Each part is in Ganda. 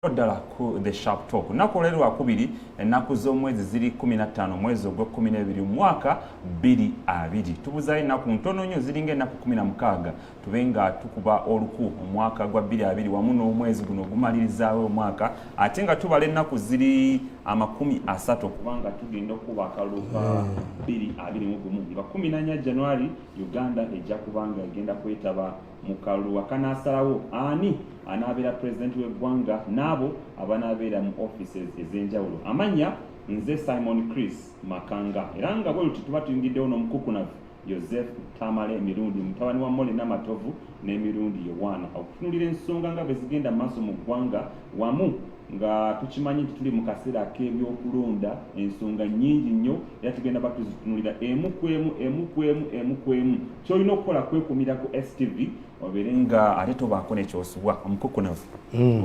Ddala ku the sharp talk nakolero akubiri ennaku z'omwezi ziri 15 mwezi ogwa 12 mwaka 2020 tubuzayo ennaku ntono nnyo ziringa ennaku 16 tubenga tukuba oluku omwaka gwa 2020 wamu n'omwezi guno gumalirizawo omwaka ate nga tubala ennaku ziri 30 kubanga tugenda okuba akaluka 2021 nga 14 January Uganda ejja kubanga egenda kwetaba mukalu akanasalawo ani anabeera president w'eggwanga nabo abanabeera mu offices ez'enjawulo amanya nze Simon Chris Makanga era nga bwe tuba tuyingiddewo n'omukukunavu Joseph Tamale Mirundi mutabani wa Mole Namatovu ne Mirundi Yowana okutunulira ensonga nga bwe zigenda maaso mu ggwanga wamu nga tukimanyi nti tuli mu kaseera k'ebyokulonda ensonga nnyingi nnyo era tugenda batuzitunulira emu kwemu kyolina okukola kwekumira ku STV obeere nga ate tobaako nekyosubwa omukukunavu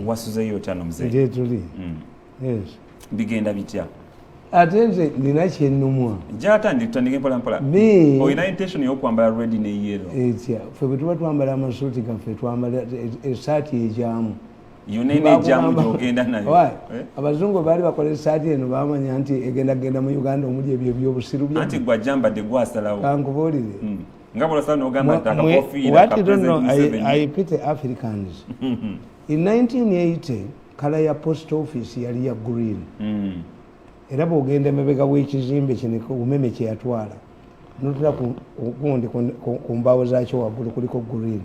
wasuzeeyo otyano muzee tuli bigenda bitya ate nze nina kyennumwa tutandike mpolampola olina intention y'okwambala red ne yellow etya ffe bwe tuba twambala amasuuti gaffe twambala esaati ejyamu yonene ejjamu gyogenda nayo abazungu baali bakola esaati eno bamanya nti egenda mu Uganda omuli ebyo ebyobusiru bya anti gwajambadde gwasalawo kankubuulire nga bolosa n'ogamba nti akakofiira what you don't know I pity Africans in 1980 kala ya post office yali ya green era bw'ogenda emabega w'ekizimbe kino omumeme kye yatwala notula kugundi ku mbaawo zaakyo waggulu kuliko green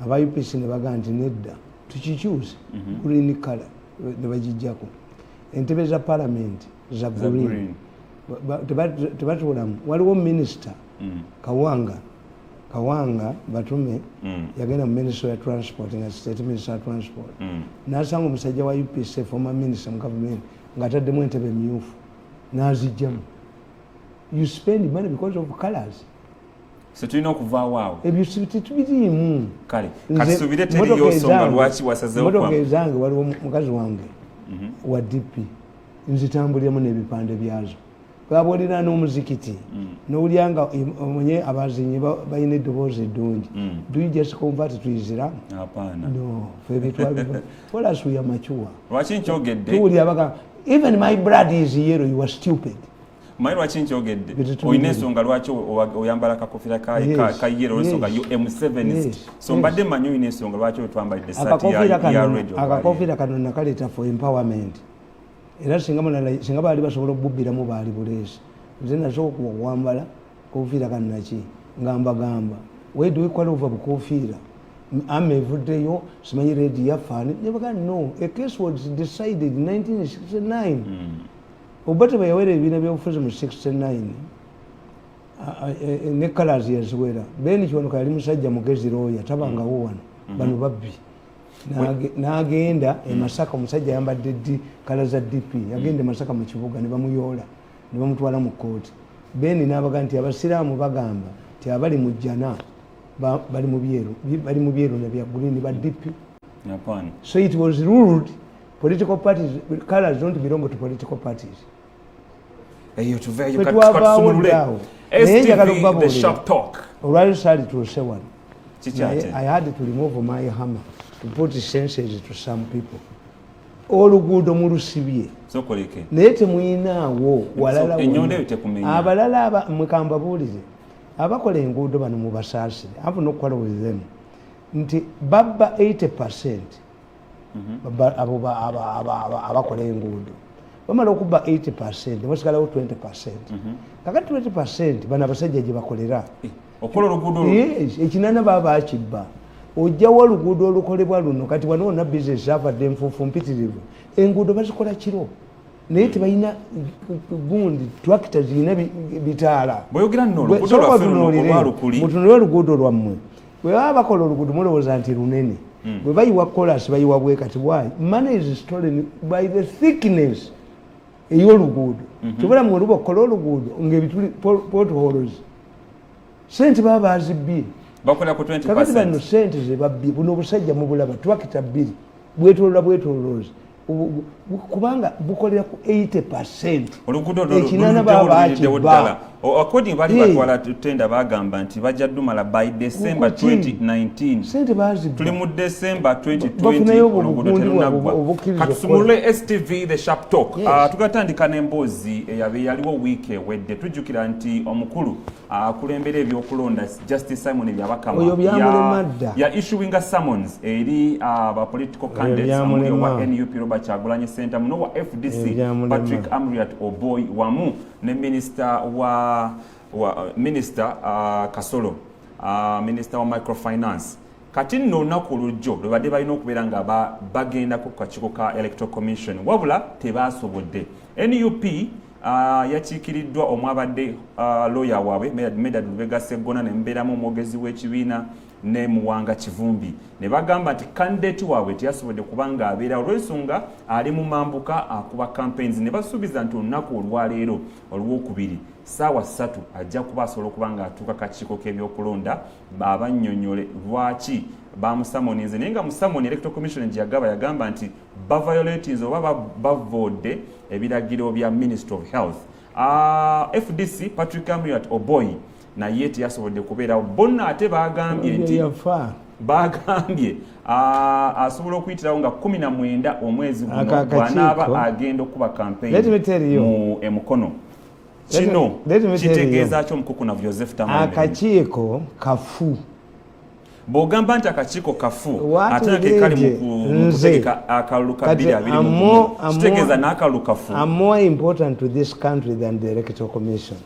aba UPC ne bagaa nti nedda tukikyuse green color ne bagijjako entebe za parliament za green tebatulamu waliwo minister Kawanga Batume yagenda mu minister ya transport nga state minister ya transport n'asanga omusajja wa UPC former minister mu government ng'ataddemu entebe myufu n'azijjamu. You spend money because of colors. So tulina okuvaawo awo ebyo tubiriimu kale kasubire teriyo nsonga lwaki wasazeewo motoka ezange waliwo mukazi wange wa DP nzitambuliramu n'ebipande byazo bwabulira n'omuzikiti n'olyanga omunye abazinyi balina eddoboozi eddungi do you just convert to Islam? Hapana. No fe bitwala wala suya machuwa lwaki nkyogedde tuwulira baga even my blood is yellow you are stupid mayi lwaki nkyogedde olina ensonga lwaki oyambala akakofira ka yellow olwensonga M7 so mbadde manyi olina ensonga lwaki otwambalidde saati ya red akakofira kano nakaleeta for empowerment era singa baali basobola okububbiramu baali buleesi nze nasooka okuwambala kofiira kano naki ngambagamba where do we call over bukofiira ama evuddeyo simanyi redi yafaani nebaga no a case was decided in 1969 obate bayawera ebibiina byobufuzi mu 69 ne colors yaziwera beni kiwanuka yali musajja mugezi looya tabangawo wano bano babbi n'agenda e Masaka omusajja ayambadde kala za DP yagenda e Masaka mu kibuga ne bamuyoola ne bamutwala mu kooti beni n'abaga nti abasiraamu bagamba nti abali mu jjana bali mu byeru na bya green ba DP. So it was ruled political parties colors don't belong to political parties. Eyo tuveyo katusumulule STV the shop talk right side to say one chichate I had to remove my hammer to put senses to some people oluguudo mu lusibye so koleke naye temuyinaawo walala enyonde tekumenya abalala mukamba buulize abakola enguudo bano mu basaasire abo nokukola with them nti babba 80% abo abakola enguudo bamala okubba 80% basigalawo 20% kakati 20% bano abasajja gye bakolera okola oluguudo ekinana baba akibba ojjawo oluguudo olukolebwa luno kati wano wonna bizinesi avadde enfuufu mpitirivu enguudo bazikola kiro naye tebalina gundi tractor zirina bitaala mutunule oluguudo lwammwe bwe baba bakola oluguudo mulowooza nti lunene bwe bayiwa kolasi bayiwa bwe kati why money is stolen by the thickness ey'oluguudo kyobola mwe luba okukola oluguudo ng'ebituli potholes sente baba bazibbye bakola ku 20%. Kakati bano sente ze babbi buno obusajja mu bulaba twakita bbiri bwetolooza kubanga bukolera ku 80% oluguudo ekinana baba akibba according bali batwala tenda bagamba nti bajja dumala by December 2019 tuli mu December 2020 oluguudo terunagwa katusumulule STV the Sharp Talk tugatandika n'emboozi eyabe yaliwo week ewedde tujjukira nti omukulu akulembera ebyokulonda Justice Simon Byabakama ya issuing a summons eri aba political candidates amuli wa NUP Robert Kyagulanyi Center muno wa FDC Patrick Amuriat Oboy wamu ne minister minister Kasolo minister wa microfinance kati nno olunaku olujjo lwe badde balina okubeera nga bagenda ku kakiiko ka electoral commission wabula tebasobodde NUP yakiikiriddwa omwabadde lawyer waabwe Medad Lubega Sseggona ne mbeeramu omwogezi w'ekibiina ne Muwanga Kivumbi ne bagamba nti candidate waabwe teyasobodde kubanga abeera olw'ensonga ali mu mambuka akuba campaigns ne basuubiza nti olunaku olwaleero olwokubiri ssaawa 3 ajja kuba asobola okubanga atuuka kakiiko k'ebyokulonda abannyonnyole lwaki bamusamonize naye nga musamoni electoral commission gye yagamba nti baviolatins oba bavodde ebiragiro bya Ministry of Health. FDC Patrick Amuriat Oboy naye teyasobodde kubeerawo bonna ate bagambye nti asobola okuyitirawo nga 19 omwezi guno bw'anaaba agenda okuba campaign mu emukono kino kitegeeza ki omukukuna Joseph Tamale akakiiko kafu bw'ogamba nti akakiiko kafu ate nake kali mu kutegeka akalulu ka 2020 kitegeeza n'akalulu kafu. I'm more important to this country than the electoral commission.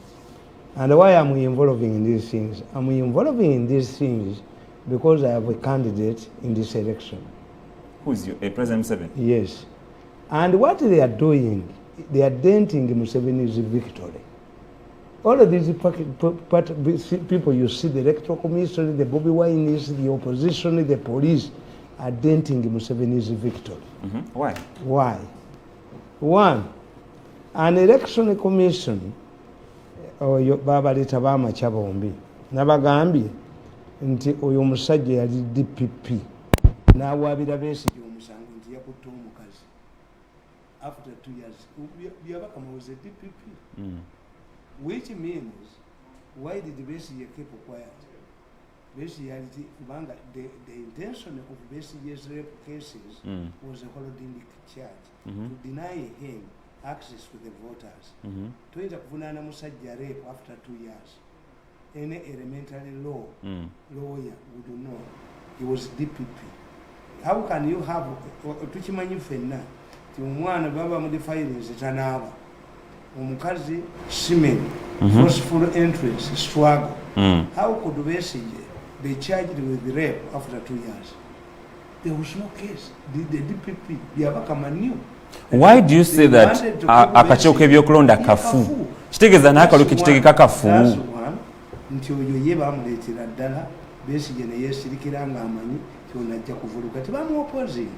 And why am I involving in these things? I'm involving in these things because I have a candidate in this election. Who's you? President Museveni? Yes. And what they are doing, they are denting Museveni's victory. All of these people you see, the electoral commission, the Bobby Wines, the opposition, the police, are denting Museveni's victory. Why? Why? One, an election commission babaleta bamaca bombi nabagambye nti oyo musajja yali DPP n'awaabira Besigye omusango nti yakutte omukazi after 2 years Byabakama was a DPP which means why did Besigye keep quiet? Besigye kubanga the intention of Besigye's rape cases was a holding charge to deny him access to the voters. Toyinza kuvunaana musajja rape after 2 years. Any elementary law lawyer would know he was DPP. How can you have tukimanyi ffenna ti omwana baba mu defiance tanaaba omukazi semen forceful entrance struggle. How could Besigye be charged with rape after 2 years? There was no case. The DPP Byabakama knew. Why do you say that akakiiko k'ebyokulonda kafu kitegeeza n'akalulu kitegeka kafu? Nti oyo ye bamuleetera ddala Besigye ne yeesirikira ng'amanyi kyonajja kuvuluka tebamuopposing.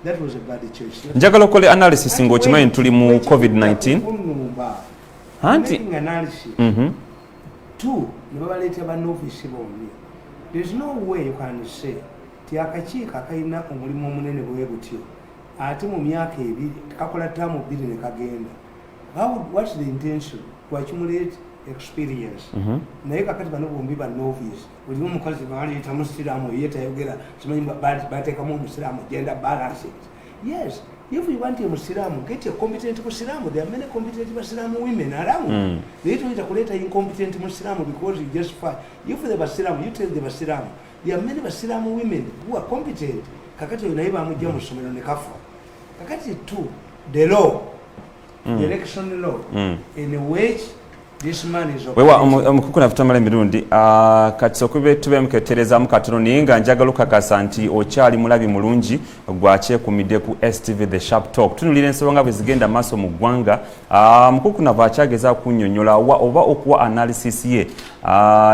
That was a bad choice. Njagala okole analysis ng'okimanyi tuli mu COVID-19 anti two ne babaleetera bannoofisi bombi. There's no way you can say ti akakiiko akalina omulimu omunene bwe butyo ate mu myaka ebiri kakola ttamu 2 ne kagenda. What's the intention? To accumulate experience. Naye kakati bano bombi ba novice buli omukazi baleeta musiraamu ye tayogera kimanyi bateekamu omusiraamu gender balance. Yes, if you want a musiraamu, get a competent musiraamu. There are many competent musiraamu women around. They don't need a incompetent musiraamu because you just fight. If the musiraamu, you tell the musiraamu, there are many musiraamu women who are competent. Kakati unaiba amujja mu ssomero ne kafa. Kakati two, the law, the election law, in which this man is wewa omukukuna Tamale Mirundi kati okube tube mketereza mukatono ninga njagala okakasa nti okyali mulabi mulungi gwakyekuumidde ku STV the Sharp Talk tunulira ensonga bwe zigenda maaso mu ggwanga mukukuna vakyageza kunnyonnyola oba okuwa analysis ye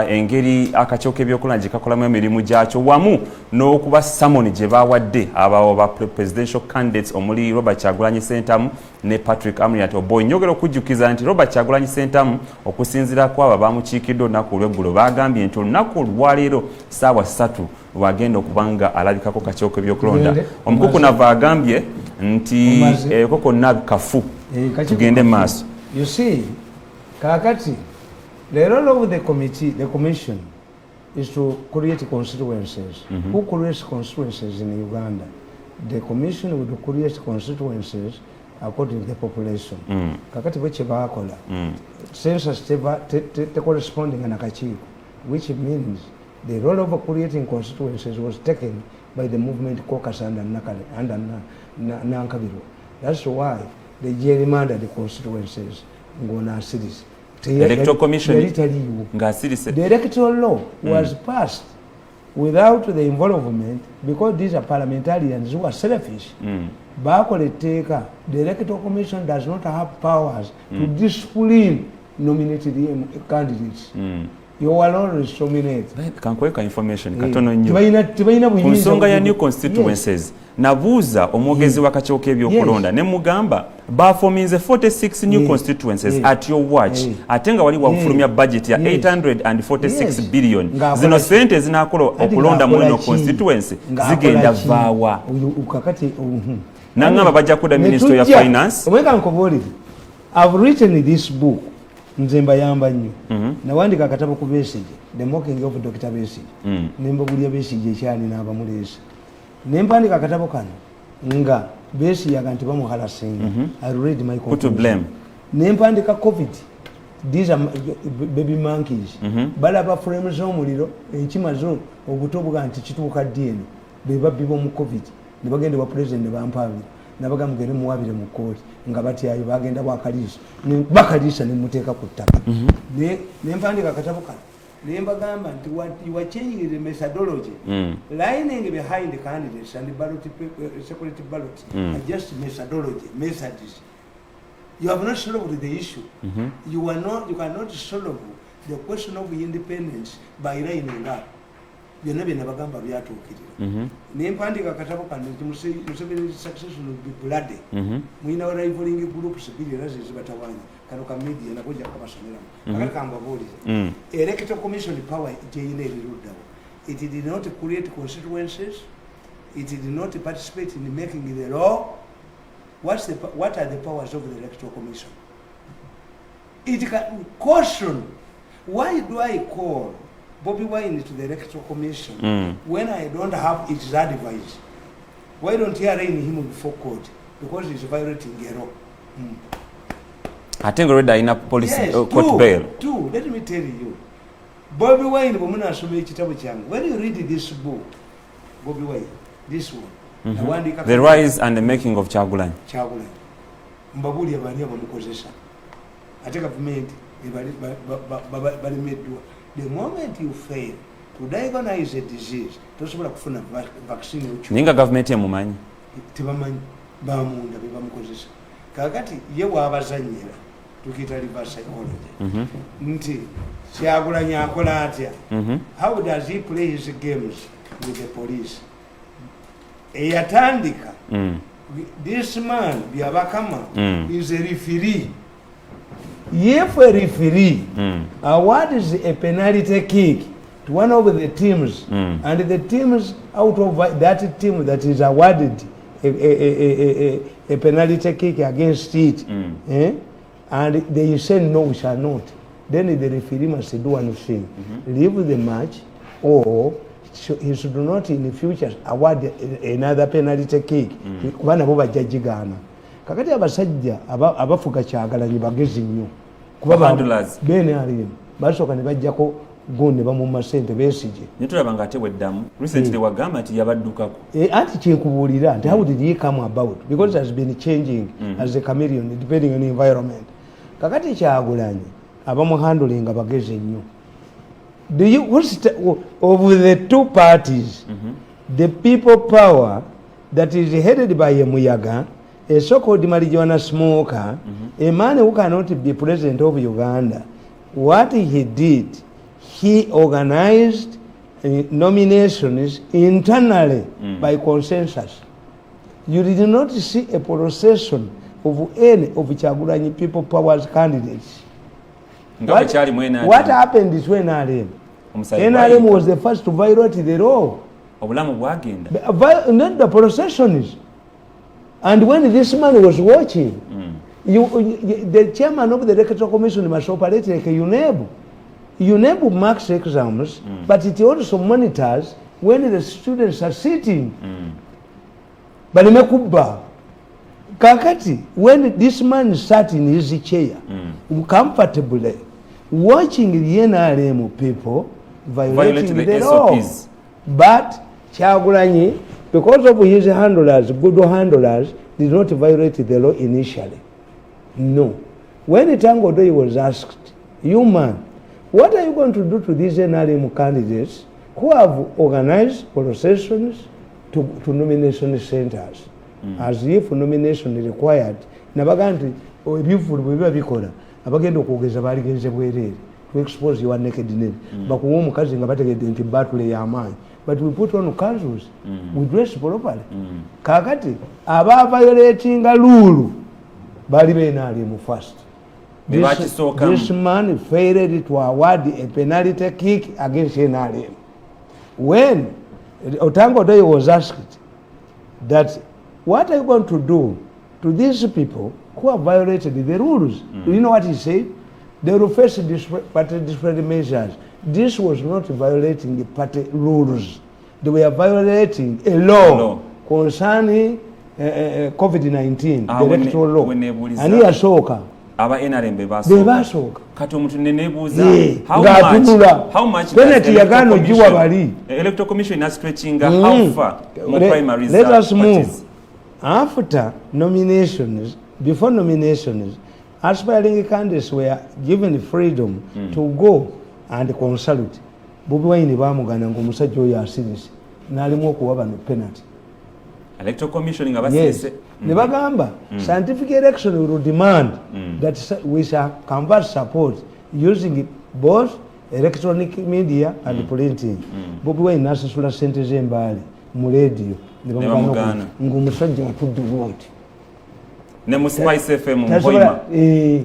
engeri akakiiko k'ebyokulonda gye kakolamu emirimu gyakyo wamu n'okuba summon gye bawadde aba presidential candidates omuli Robert Kyagulanyi Ssentamu ne Patrick Amuriat Oboy. Njogera okujjukiza nti Robert Kyagulanyi Ssentamu okusinziira ku abo bamukiikidde olunaku olw'eggulo bagambye nti olunaku olwaleero ssaawa 3 lwagenda okubanga alabikako kakiiko k'ebyokulonda. Omukukunava agambye nti koko konna kafu tugende maaso. You see, kakati The role of the committee, the commission, is to create constituencies. Who creates constituencies in Uganda? The commission will create constituencies according to the population. Kakati bwe kyebakola census te corresponding n'akakiiko, which means the role of creating constituencies was taken by the movement caucus under Nankabirwa. That's why they gerrymandered the constituencies ng'ona series. The electoral commission the electoral law was passed without the involvement, because these are parliamentarians who are selfish. The electoral commission does not have powers to discipline nominated candidates. You will always nominate. Kankweka information katono nnyo. Ku nsonga ya new constituencies. Nabuuza omwogezi w'akakiiko k'ebyokulonda ne mugamba baforminze 46 new constituencies at your watch, ate nga wali wafulumya budget ya 846 billion. Zino sente zinaakola okulonda mu ino constituency zigenda vaawa. Nangamba bajja kuda minister ya finance. I've written this book. Nze mbayamba nnyo. Nawandika akatabo ku Besigye, The Mocking of Dr. Besigye. Nembagulya Besigye ekyali n'abamuleesa. Nempandika akatabo kano nga Besigye nti bamuhalasinga. I read my put to blame. Nempandika COVID. These are baby monkeys. Balaba frames z'omuliro enkima zo obuto bwa nti kituuka ddieno be babbibo mu COVID. Ne bagenda wa president ne bampaabira. Nabaga mugere muwabire mu kooti nga batyayo bagenda bwakaliisa bakaliisa ne muteeka ku ttaka. Nempandika akatabo kano nembagamba nti you are changing the methodology. Lining behind the candidates and the ballot, security ballot are just methodology, methods. You have not solved the issue. You cannot solve the question of independence by lining up. Byonna bye nabagamba byatuukirira. Nempandika akatabo kano nti Museveni succession will be bloody. Mulina rivaling groups biri era zibatawaanya. Kano ka media nakojja kabasomeramu. Akali kambabuulire. Electoral commission power gyeyina eriruddawo. It did not create constituencies. It did not participate in making the law. What are the powers of the electoral commission? It can caution. Why do I call Bobby Wine to the electoral commission when I don't have its advice? Why don't you arraign him before court? Because he's violating the law. I think already in a policy court bail. Two, let me tell you. Bobby Wine, when you read this book, Bobby Wine, this one, The Rise and the Making of Kyagulanyi. Mbabuli abali abamukozesa. Ate government the moment you fail to diagnose a disease, tosobola kufuna vaccine uchu. Ninga government emumanyi. Tebamanyi bamunda bebamukozesa. Kakati ye wabazanyira tukita reverse psychology. Nti Kyagulanyi akola atya. How does he play his games with the police? Eyatandika. This man Byabakama is a referee. If a referee awards a penalty kick to one of the teams, and the teams out of that team that is awarded a penalty kick against it, and they say no, we shall not, then the referee must do one thing: leave the match, or he should not in the future award another penalty kick. Kubana bo bajjajigana. Kakati abasajja abafuga Kyagulanyi bagezi nnyo kuba handlers bene ali basooka ne bajjako gonne bamumma ssente Besigye nitulabanga ate weddamu recently wagamba nti yabaddukako anti kyenkubuulira nti how did he come about, because it has been changing as a chameleon depending on the environment. Kakati Kyagulanyi abamuhandulinga bagezi nnyo. Do you of the two parties, the people power that is headed by Muyaga, a so-called marijuana smoker, a man who cannot be president of Uganda, what he did, he organized nominations internally by consensus. You did not see a procession of any of Kyagulanyi people powers candidates. What happened is when NRM was the first to violate the law. Not the processions. And when this man was watching, the chairman of the electoral commission must operate like a UNEB. UNEB marks exams, but it also monitors when the students are sitting. Baleme kubba. Kakati, when this man sat in his chair, comfortably, watching the NRM people violating the law. But Kyagulanyi, because of his handlers, good handlers, did not violate the law initially. No. When Tango Doi was asked, you man, what are you going to do to these NRM candidates who have organized processions to nomination centers? As if nomination is required. Nabaganti, or if we were bikola, abagendo kugeza bali genze bwerere to expose your naked need. But we won't catch the battle yaman. But we put on casuals, we dress properly. Kakati, aba violating a rule, bali benali first. This man failed to award a penalty kick against NRM. When Otango Doi was asked that, what are you going to do to these people who have violated the rules? You know what he said? They will face different measures. This was not violating the party rules. They were violating a law concerning COVID-19, the electoral law. And he has soka. Aba NRM bebasoka kati omuntu nenebuuza how much penalty yagano jiwa bali electoral commission is stretching how far more primaries. Let us move after nominations. Before nominations, aspiring candidates were given freedom to go and consult. Bobi Wine bamugana ngomusajja oyo asirisi nalimu okuwa bano penalty. Electoral commission ngabasese Nebagamba scientific election will demand that we shall convert support using both electronic media and printing. Bobi Wine nasasula sente z'embaali mu radio nebamugana ngomusajja atudde bwoti ne mu Spice FM mpoima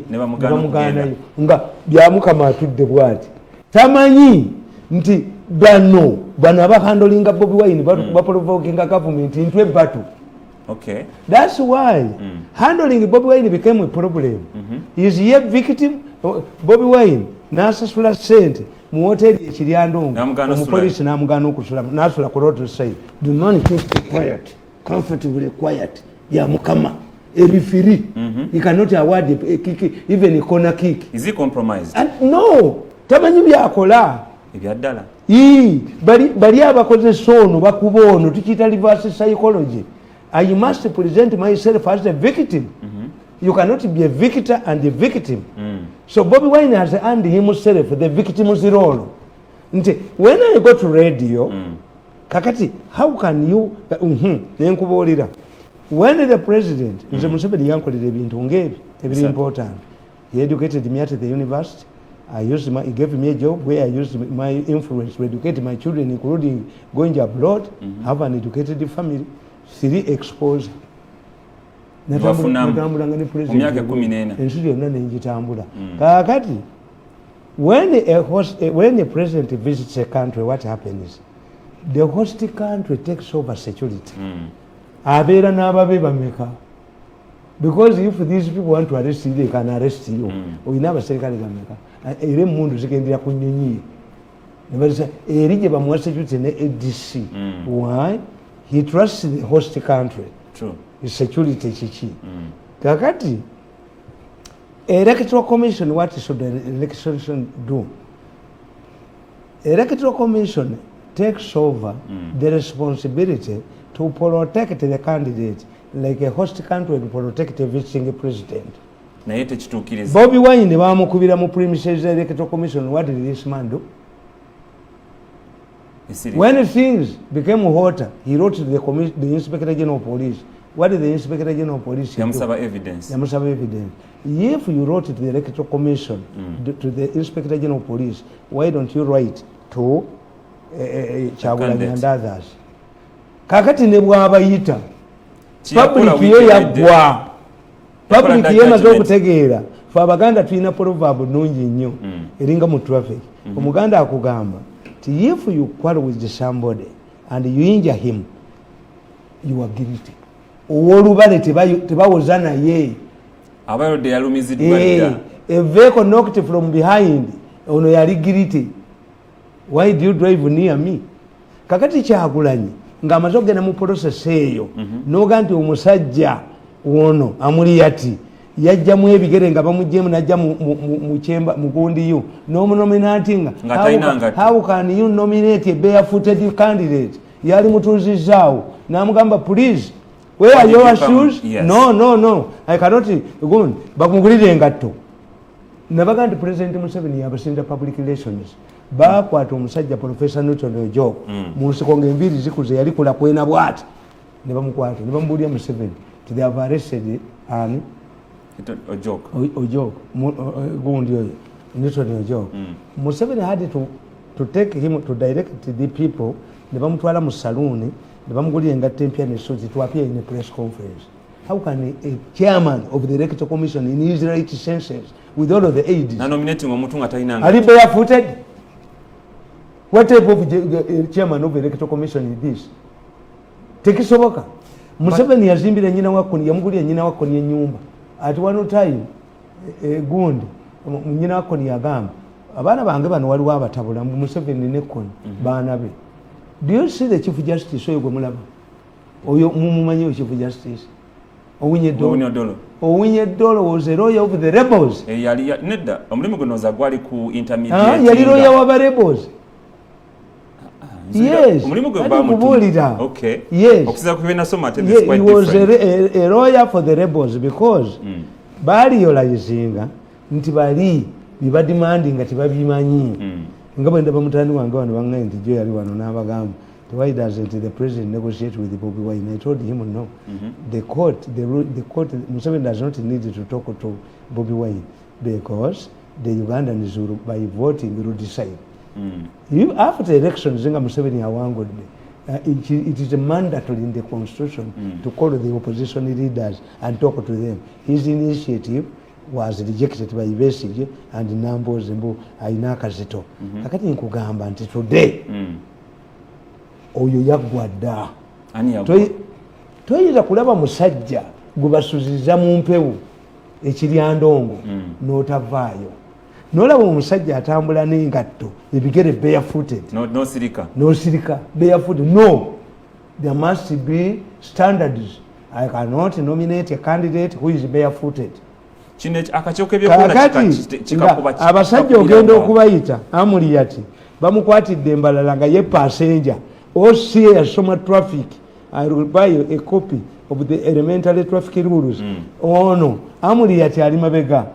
nebamugana nga byamukama atudde bwati tamanyi nti bano abahandolinga Bobi Wine baprovokinga government into a battle. Okay. That's why handling Bobi Wine became a problem. Is he a victim? Bobi Wine nasasula sente mu hoteli ekiryandonga omupoliisi namugana okusula nasula ku road side. Do not keep quiet, comfortably quiet. Ya mukama erifiri. You cannot award a kick, even a corner kick. Is he compromised? No. Tamanyi byakola ebyaddala bali abakoze sono bakubono tukita reverse psychology. I must present myself as a victim. You cannot be a victor and a victim. So Bobi Wine has earned himself the victim's role. When I go to radio, kakati, how can you when the president is a Museveni very important. He educated me at the university. He gave me a job where I used my influence to educate my children, including going abroad, have an educated family. 3 expose. Natambula ngani president. Ensi yonna nenjitambula. Kakati, when a president visits a country, what happens? The host country takes over security. Abeera n'ababe bameka. Because if these people want to arrest you, they can arrest you. Oyina abaserikale bameka. Era emmundu zigendera ku nnyonyi. Nebalisa eri gye bamuwa security ne ADC. Why? He trusts the host country. True. His security chichi. Kakati, electoral commission, what should the election commission do? Electoral commission takes over the responsibility to protect the candidate like a host country to protect a visiting president. Bobi Wine bamukubira mu premises electoral commission. What did this man do? When things became hotter, he wrote to the Inspector General of Police. What did the Inspector General of Police do? Evidence. If you wrote to the Electoral Commission, to the Inspector General of Police, why don't you write to Kyagulanyi and others? Kakati ne bw'abayita public yo yaggwa. Public yemaze okutegeera. Fe Abaganda tulina proverb nnungi nnyo eringa mu traffic. Omuganda akugamba if you quarrel with somebody and you injure him, you are guilty. Owolubale tebawoza naye. A vehicle knocked from behind ono yali giriti, why do you drive near me? Kakati Kyagulanyi ng'amaze okugenda mu process eyo n'oga nti omusajja ono amuliyati yajjamu ebigere nga bamuggyemu najja mu gundiyo n'omunominatinga how can you nominate a barefooted candidate? Yali mutuuzizaawo n'amugamba please where are your shoes? Yes. No I cannot go. Bakumugulire engatto. Nabaga nti President Museveni yabasinda public relations bakwata omusajja Professor Newton Ojogo mu nsiko ng'enviiri zikuze yali kula kwena bwati ne bamukwata ne bamubuulira Museveni ti they have arrested ani Ojogo gundi oyo Newton Ojogo. Museveni had to take him to direct the people ne bamutwala mu saloon ne bamugulira engatto empya ne suit to appear in a press conference. How can a chairman of the electoral commission in his right senses with all of the aides are barefooted? What type of chairman of the electoral commission is this? Tekisoboka. Museveni yazimbira nyina wakoni yamugulira nyina wakoni ennyumba at one time gundi nyina wakoni yagamba abaana bange bano waliwo abatabula Museveni ne Kony baana be. Do you see the Chief Justice oyo gwe mulaba oyo mumumanyi oyo Chief Justice Owinyeddolo was a lawyer of the rebels. Nedda omulimu guno gwali ku intermediate. Yali lawyer w'aba rebels. Yes. Omulimu gwe bamutuulira. Okay. Yes. Okusiza ku bina soma ate this quite different. He was a lawyer for the rebels because baaliyolayizinga nti bali bibadimanding nga tebabimanyi. Nga bwe ndaba mutani wange wano bangaye nti jo yali wano n'abagamba. Why doesn't the president negotiate with Bobi Wine? I told him no. The court, Museveni does not need to talk to Bobi Wine because the Ugandans will, by voting will decide. After elections, Museveni awangod. It is mandatory in the constitution to call the opposition leaders and talk to them. His initiative was rejected by Besigye and Nambo Zembo Aina Kazito. Akati nkugamba nti today oyo yaggwa dda. Toyinza kulaba musajja gwe basuziza mu mpewo ekiryandongo n'otavaayo n'olaba omusajja atambula n'engatto ebigere barefooted n'osirika barefooted. No, there must be standards. I cannot nominate a candidate who is barefooted. Abasajja ogenda okubayita amuliyati bamukwatidde embalala nga ye passenger. OCA yasoma traffic. I will buy a copy of the elementary traffic rules. Ono amuliyati ali mabega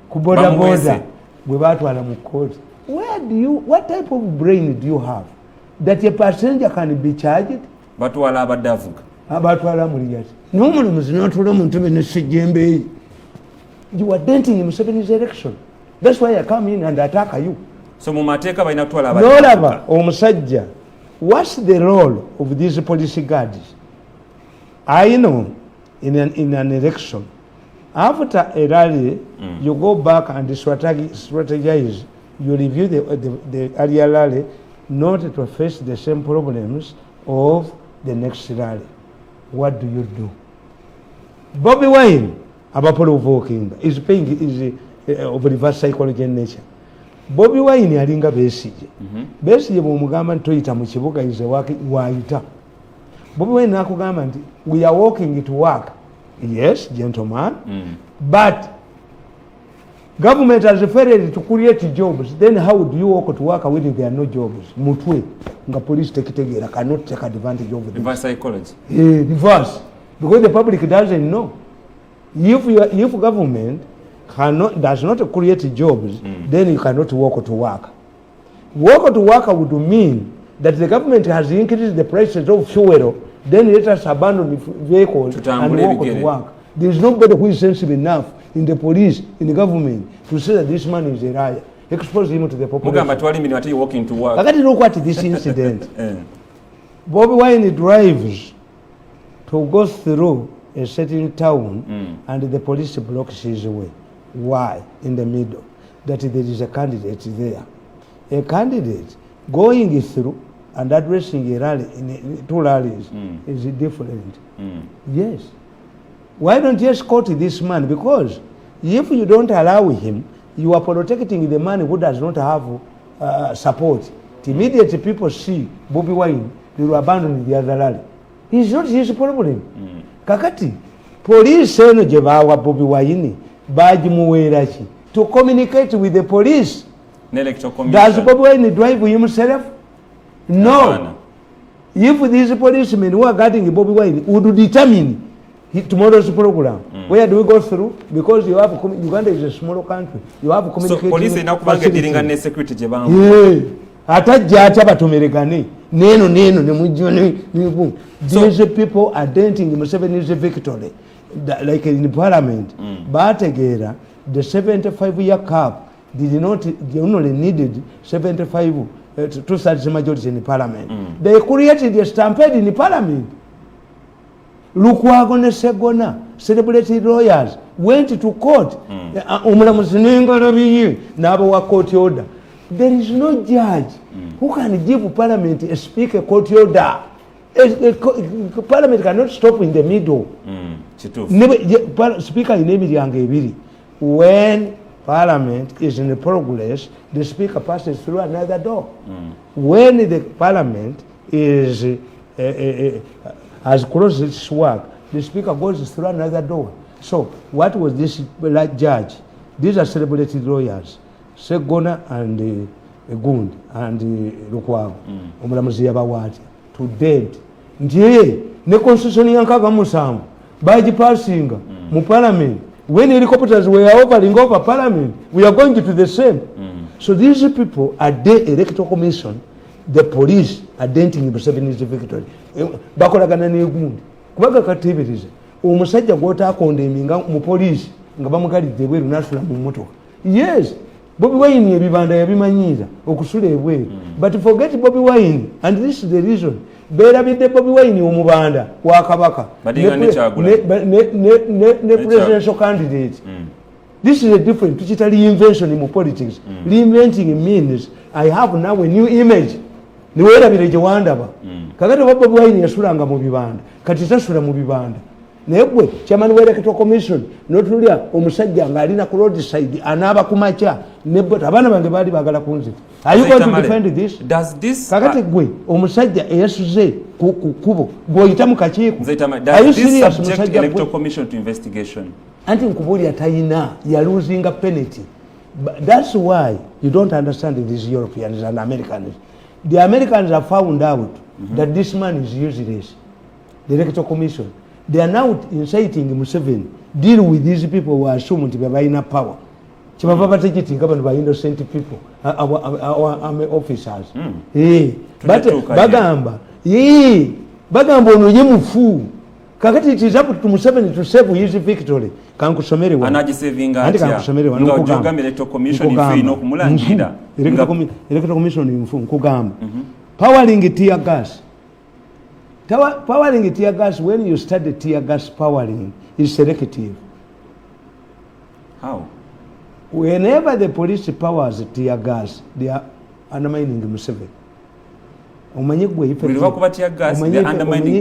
ku boda bwe batwala mu court. What type of brain do you have that a passenger can be charged? Batwala abadde avuga. Batwala amuliyati n'omulamuzi n'atula mu ntebe n'essejjembe. You are denting Museveni's election. That's why I come in and attack you. So mu mateeka balina kutwala abadde n'olaba omusajja. What's the role of these policy guards? I know in an election, after a rally, you go back and strategize. You review the earlier rally, not to face the same problems of the next rally. What do you do? Bobi Wine, provoking, is paying of reverse psychology in nature. Bobi Wine alinga Besigye. Besigye bw'omugamba nti toyita mu kibuga ize waayita. Bobi Wine nakugamba nti we are walking to work. Yes, gentleman. But government has failed to create jobs. Then how do you walk to work when there are no jobs? Mutwe nga police tekitegera cannot take advantage of this. Reverse psychology. Reverse. Because the public doesn't know. If government does not create jobs, then you cannot walk to work. Walk to work would mean that the government has increased the prices of fuel, then let us abandon the vehicle and walk to work. There is nobody who is sensible enough in the police, in the government, to say that this man is a liar. Expose him to the population. Mugamba you walking to work. I can't look at this incident. Bobi Wine drives to go through a certain town and the police blocks his way. Why? In the middle. That there is a candidate there. A candidate going through and addressing a rally, in two rallies, is different. Yes. Why don't you escort this man? Because if you don't allow him you are protecting the man who does not have support. Immediately people see Bobi Wine, they will abandon the other rally. It's not his problem. Kakati, police eno je bawa Bobi Wine, baji muwerachi to communicate with the police. Does Bobi Wine drive himself? No. If these policemen who are guarding Bobi Wine would determine tomorrow's program, where do we go through? Because you have Uganda is a small country. You have communication. So police na kubanga dealing ne security je bangu. Yeah. Atajja acha batumerekane. Neno ne mujone nibu. These people are denting Museveni's victory. Like in parliament. Bategera the 75-year cap did not, they only needed 75 2/3 majority in parliament. They created a stampede in the parliament. Lukwago ne Segona, celebrated lawyers, went to court. Court order. There is no judge who can give parliament a speaker court order. Parliament cannot stop in the middle. Speaker in when parliament is in progress, the speaker passes through another door. When the parliament is has closed its work, the speaker goes through another door. So what was this judge? These are celebrated lawyers, Segona and Gund and Lukwago. Omulamuzi yabawati to date. Ndiye ne constitution yankaga musamu baji passinga mu parliament. When helicopters were hovering over parliament, we are going to do the same. So these people are the electoral commission, the police are denting Museveni's victory. Bakolagana ne Gund. Kubaga katibirize. Omusajja gwota kondeminga mu police nga bamugalidde bweru nasula mu motoka. Yes, Bobi Wine ebibanda yabimanyiza okusula ebweru. But forget Bobi Wine, and this is the reason. Berabidde Bobi Wine omubanda wa kabaka. Ne presidential candidate. This is a different digital reinvention in politics. Reinventing means I have now a new image. Niwera bireje wandaba. Kakati Bobi Wine yasulanga mu bibanda. Kati tasula mu bibanda. Nebwe chairman w'electoral commission notulia omusajja ngalina ku roadside anaba kumacha nebwe abana bange bali bagala kunzita. Are you going to defend this? Does this kakati gwe omusajja eyasuze ku kubo goyita mu kakiiko. Does this subject electoral commission to investigation? Anti nkubuli atayina ya losing a penalty. That's why you don't understand these Europeans and Americans. The Americans have found out that this man is useless. The electoral commission. They are now inciting Museveni. Deal with these people who are assumed to be in power. Chibaba innocent people, our army officers. But Bagamba, Bagamba no yemufu. Kakati it is up to Museveni to save his victory. Kankusomere wa. Anajisevinga atia. Kankusomere wa. Nga ujoga electoral commission ifi no kumulangira. Electoral commission infu nkugamba. Powering tear gas. Powering tear gas, when you study tear gas powering, is selective. How? Whenever the police powers tear gas, they are undermining Museveni.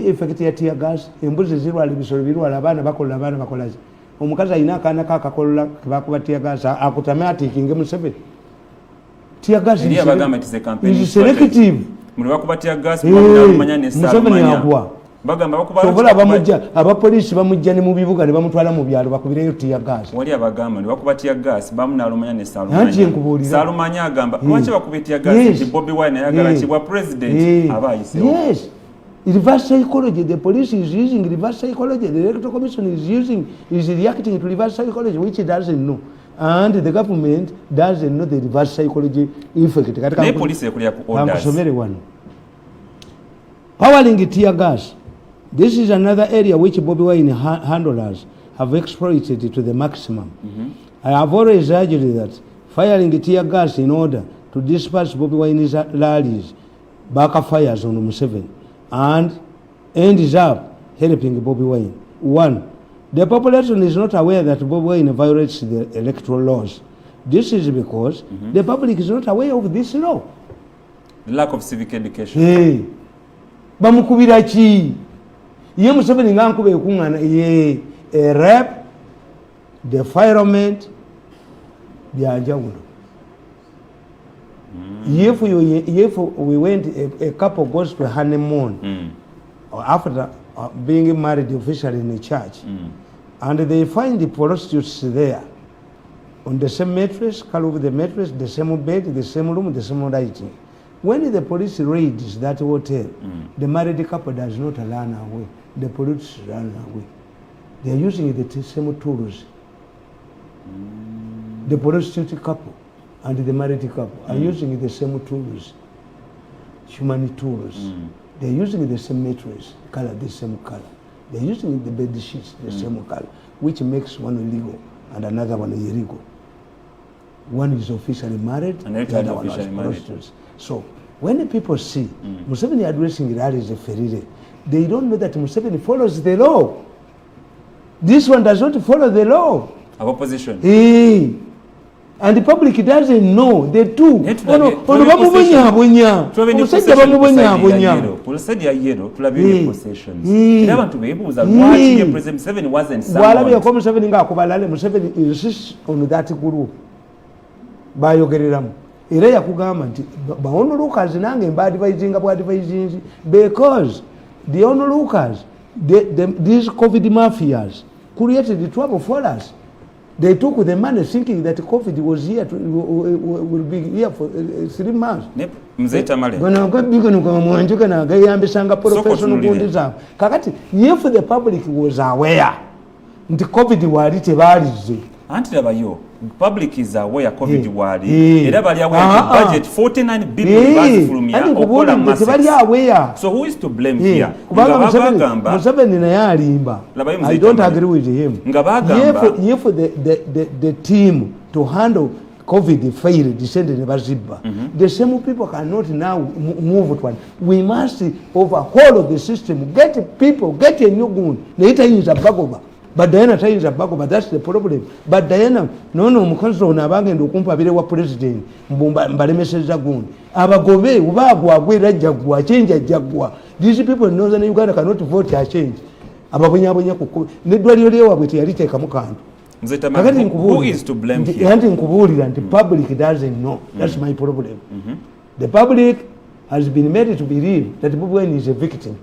Effect ya tear gas, embuzi zirwala ebisolo birwala abaana bakola. Omukazi ayina akaana kakakola bakuba tear gas akutamatinga Museveni. Tear gas is selective. Mulibakubatia gas bamanya ne salumanya bagamba bakuba bamujja abapolisi bamujja ne mu bibuga ne bamutwala mu byalo bakubireyo tear gas wali abagamba ne bakubatia gas bamnalumanya ne salumanya agamba lwaki bakubitia gas ti Bobi Wine yagala kibwa president abayise. Yes, reverse psychology. The police is using reverse psychology. The electoral commission is reacting to reverse psychology, which it doesn't know. And the government doesn't know the reverse psychology effect. The police orders. Powering tear gas. This is another area which Bobi Wine handlers have exploited to the maximum. I have always urged that firing tear gas in order to disperse Bobi Wine's rallies backfires on Museveni and ends up helping Bobi Wine. 1. The population is not aware that Bobi Wine violates the electoral laws. This is because the public is not aware of this law. Lack of civic education. Bamukubira ki? Ye Museveni ngankube ekungana ye rap, the environment, byanjawulo. If we went, a couple goes to a honeymoon after being married officially in the church, and they find the prostitutes there on the same mattress, color of the mattress, the same bed, the same room, the same lighting. When the police raids that hotel, the married couple does not run away. The police run away. They are using the same tools. The prostitute couple and the married couple are using the same tools, human tools. They are using the same mattress, color, the same color. They are using the bed sheets, the same color, which makes one illegal and another one illegal. One is officially married, and the other one is prostitutes. So when the people see Museveni addressing rallies a ferire, they don't know that Museveni follows the law. This one does not follow the law. Of opposition. And the public doesn't know. They do. Museveni insists on that guru. Bayogereramu. Era yakugamba nti baonulukazi nange mbadvisinga bwadvisingi because the onulukas, these COVID mafias created trouble for us. They took the money thinking that COVID was here will be here for 3 months. Mzee Tamale. Kakati if the public was aware nti COVID wali tebalize. Anti labayo public is aware COVID wali era bali aware budget 49 billion bazifulumya okola massive. So who is to blame here? Museveni naye alimba. I don't agree with him. If the team to handle COVID failed, descended in Bazibba, the same people cannot now move to one. We must overhaul the system, get people, get a new gun. Later use a bagoba. But Diana tells a bago, but that's the problem. But Diana, no, Mukanso, Nabang, and Ukumpa, Video President, Mbale message Zagun. Abagove, Ubagua, Guera Jagua, change a Jagua. These people in Northern Uganda cannot vote a change. Ababunya, Nedwario with Yarita Kamukan. Who is to blame here? And the public doesn't know. That's my problem. The public has been made to believe that Bobi Wine is a victim.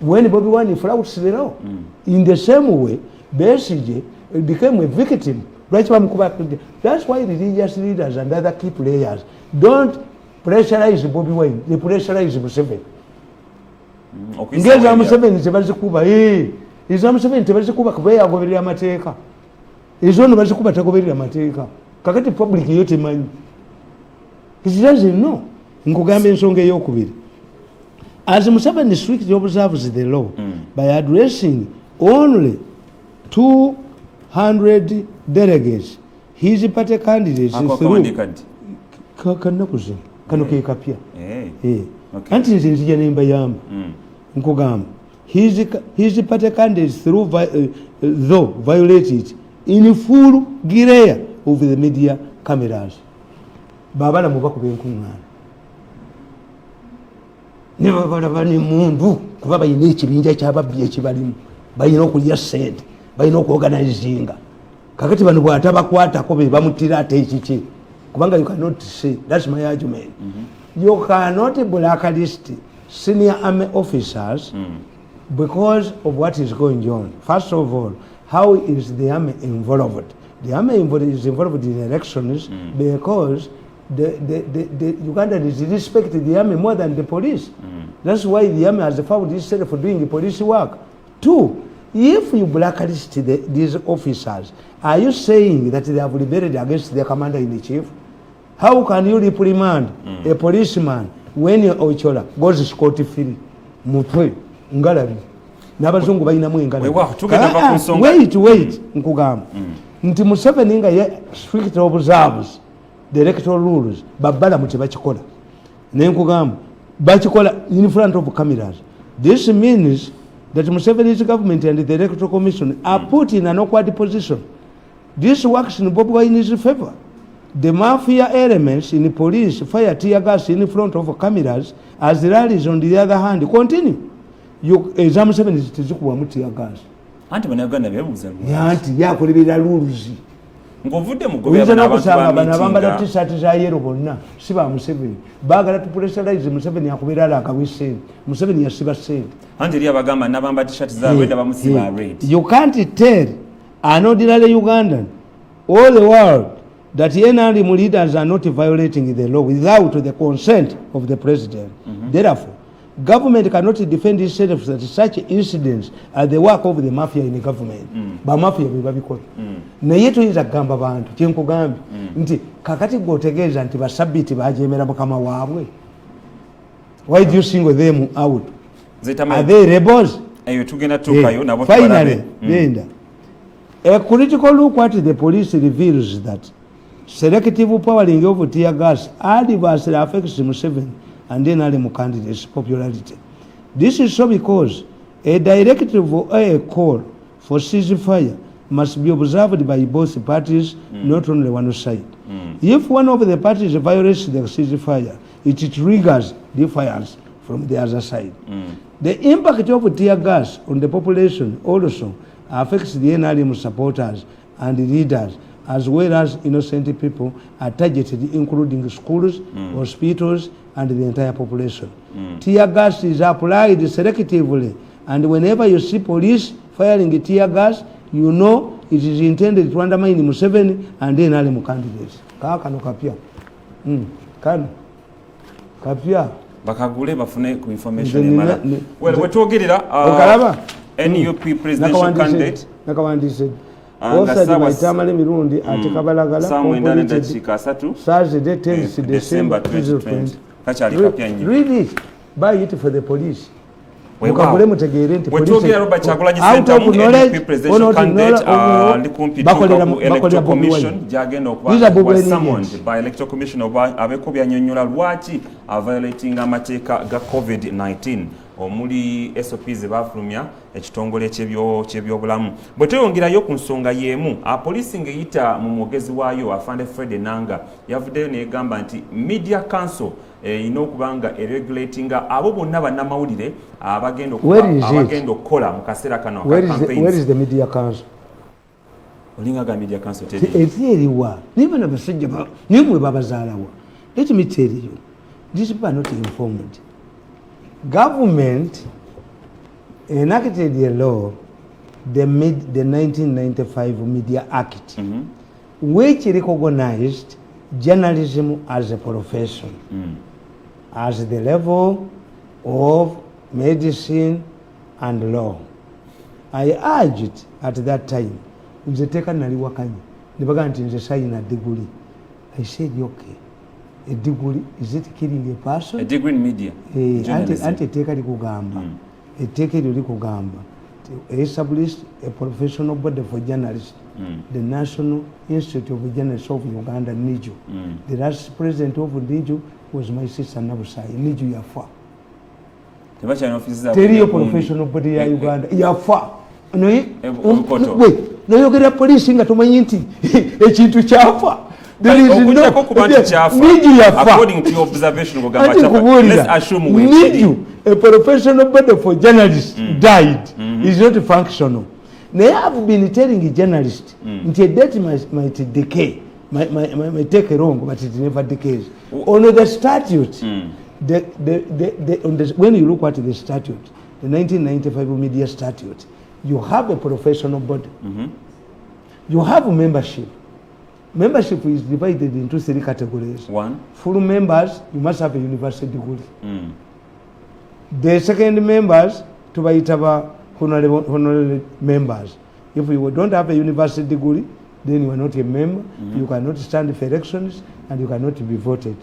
When Bobi Wine flouts the law, in the same way, Besigye became a victim. That's why religious leaders and other key players don't pressurize Bobi Wine, they pressurize Museveni. Ngeza Museveni tebazikuba izo Museveni tebazikuba kubeya agoberera amateeka. Izo no bazikuba tagoberera amateeka. Kakati public yote manyi. It doesn't know. Nkugamba ensonga ey'okubiri. As Museveni strictly observes the law by addressing only 200 delegates, his party candidates through his party candidates through though violated in full glare of the media cameras. Babala mubaku benkungana. Never bani mundu kuba bayine ekibinja kyababbi ekibalimu bayina okulya sente bayina okuorganizinga kakati bano bwatabakwatako be bamutira ate ekiki kubanga you cannot say. That's my argument. You cannot blacklist senior army officers because of what is going on. First of all, how is the army involved? The army is involved in elections because the Ugandans respect the army more than the police. That's why the army has found itself for doing the police work. 2, if you blacklist these officers, are you saying that they have rebelled against their commander-in-chief? How can you reprimand a policeman when Ochola goes scot-free? Mutwe, ngalabi. Nabazungu bayinamu engalabi. Wait, nkugamba. Nti Museveni nga ye strict observes the electoral rules, babala muti bakikola. Nenkugamba, bakikola in front of cameras. This means that Museveni's government and the Electoral Commission are put in an awkward position. This works in Bobi Wine's favor. The mafia elements in the police fire tear gas in front of cameras as rallies on the other hand continue. Exam 7 is tear gas. Anti Uganda bebuza. Yanti yakolebera rules. Ng'ovudde mu gobe abantu bana bambala t-shirt za yero bonna si ba Museveni baagala tupressurize Museveni akubeera ala akawise Museveni yasiba sente anti eri abagamba nabamba t-shirt za red abamusiba red. You can't tell an ordinary Ugandan all the world that NRM leaders are not violating the law without the consent of the president. Therefore, government cannot defend itself that such incidents are the work of the mafia in the government. Ba mafia bebabikola. Naye tuyinza kugamba bantu kyenkugambye nti kakati gwotegeeza nti basabiti bajemera mukama waabwe. Why do you single them out? Are they rebels? Eyo tugenda tukayo nabo finally, a critical look at the police reveals that selective powering of tear gas adversely affects Museveni and then NRM candidates' popularity. This is so because a directive or a call for ceasefire must be observed by both parties, not only one side. If one of the parties violates the ceasefire, it triggers defiance from the other side. The impact of tear gas on the population also affects the NRM supporters and leaders, as well as innocent people are targeted, including schools, hospitals, and the entire population. Tear gas is applied selectively, and whenever you see police firing tear gas, you know it is intended to undermine Museveni and the NRM candidates. Kano kapia. Kano kapia. Bakagule bafune ku information emala. Wetwogerera NUP presidential candidate. Nakawandise. Offered by Tamale Mirundi at Kabalagala. Thursday, 10th December 2020. Read it. Buy it for the police. Mukagule mutegeere nti police out of knowledge presidential candidate likumpi electoral commission jagenda okuba summoned by electoral commission abeko byanyonyola lwaki violating amateeka ga COVID-19 omuli SOPs bafulumya ekitongole ky'ebyobulamu. Bwe tweyongerayo ku nsonga y'emu, apoliisi ng'eyita mu mwogezi waayo afande Fred Enanga yavuddeyo n'egamba nti media council ina okubanga eregulatinga abo bonna bannamawulire abagenda okukola mu kaseera kano aka campaigns. Where is the media council? Olinga ga media council eriwa niba nabasajja nimwe babazaalawa. Let me tell you, these people are not informed. Government enacted a law, the 1995 Media Act, which recognized journalism as a profession, as the level of medicine and law. I urged at that time, nze teka naliwakanya nibaga nti nze sayina degree. I said okay, a degree, is it killing a person? A degree in media. Anti teka likugamba. A teka likugamba. Established a professional body for journalists, the National Institute of Journalists of Uganda, NIJU. The last president of NIJU was my sister Nabusai, NIJU Yafa. Tell your professional body ya Uganda, Yafa. Wait, you get a police in Atumayinti, a chintu chafa. There is no according to your observation, let's assume we need you. A professional body for journalists died. Is not functional. They have been telling journalists until death might decay, might take a wrong, but it never decays. On the statute, when you look at the statute, the 1995 media statute, you have a professional body. You have membership. Membership is divided into 3 categories. 1, full members, you must have a university degree. The second members, to buy it honorary members. If you don't have a university degree, then you are not a member. You cannot stand for elections and you cannot be voted.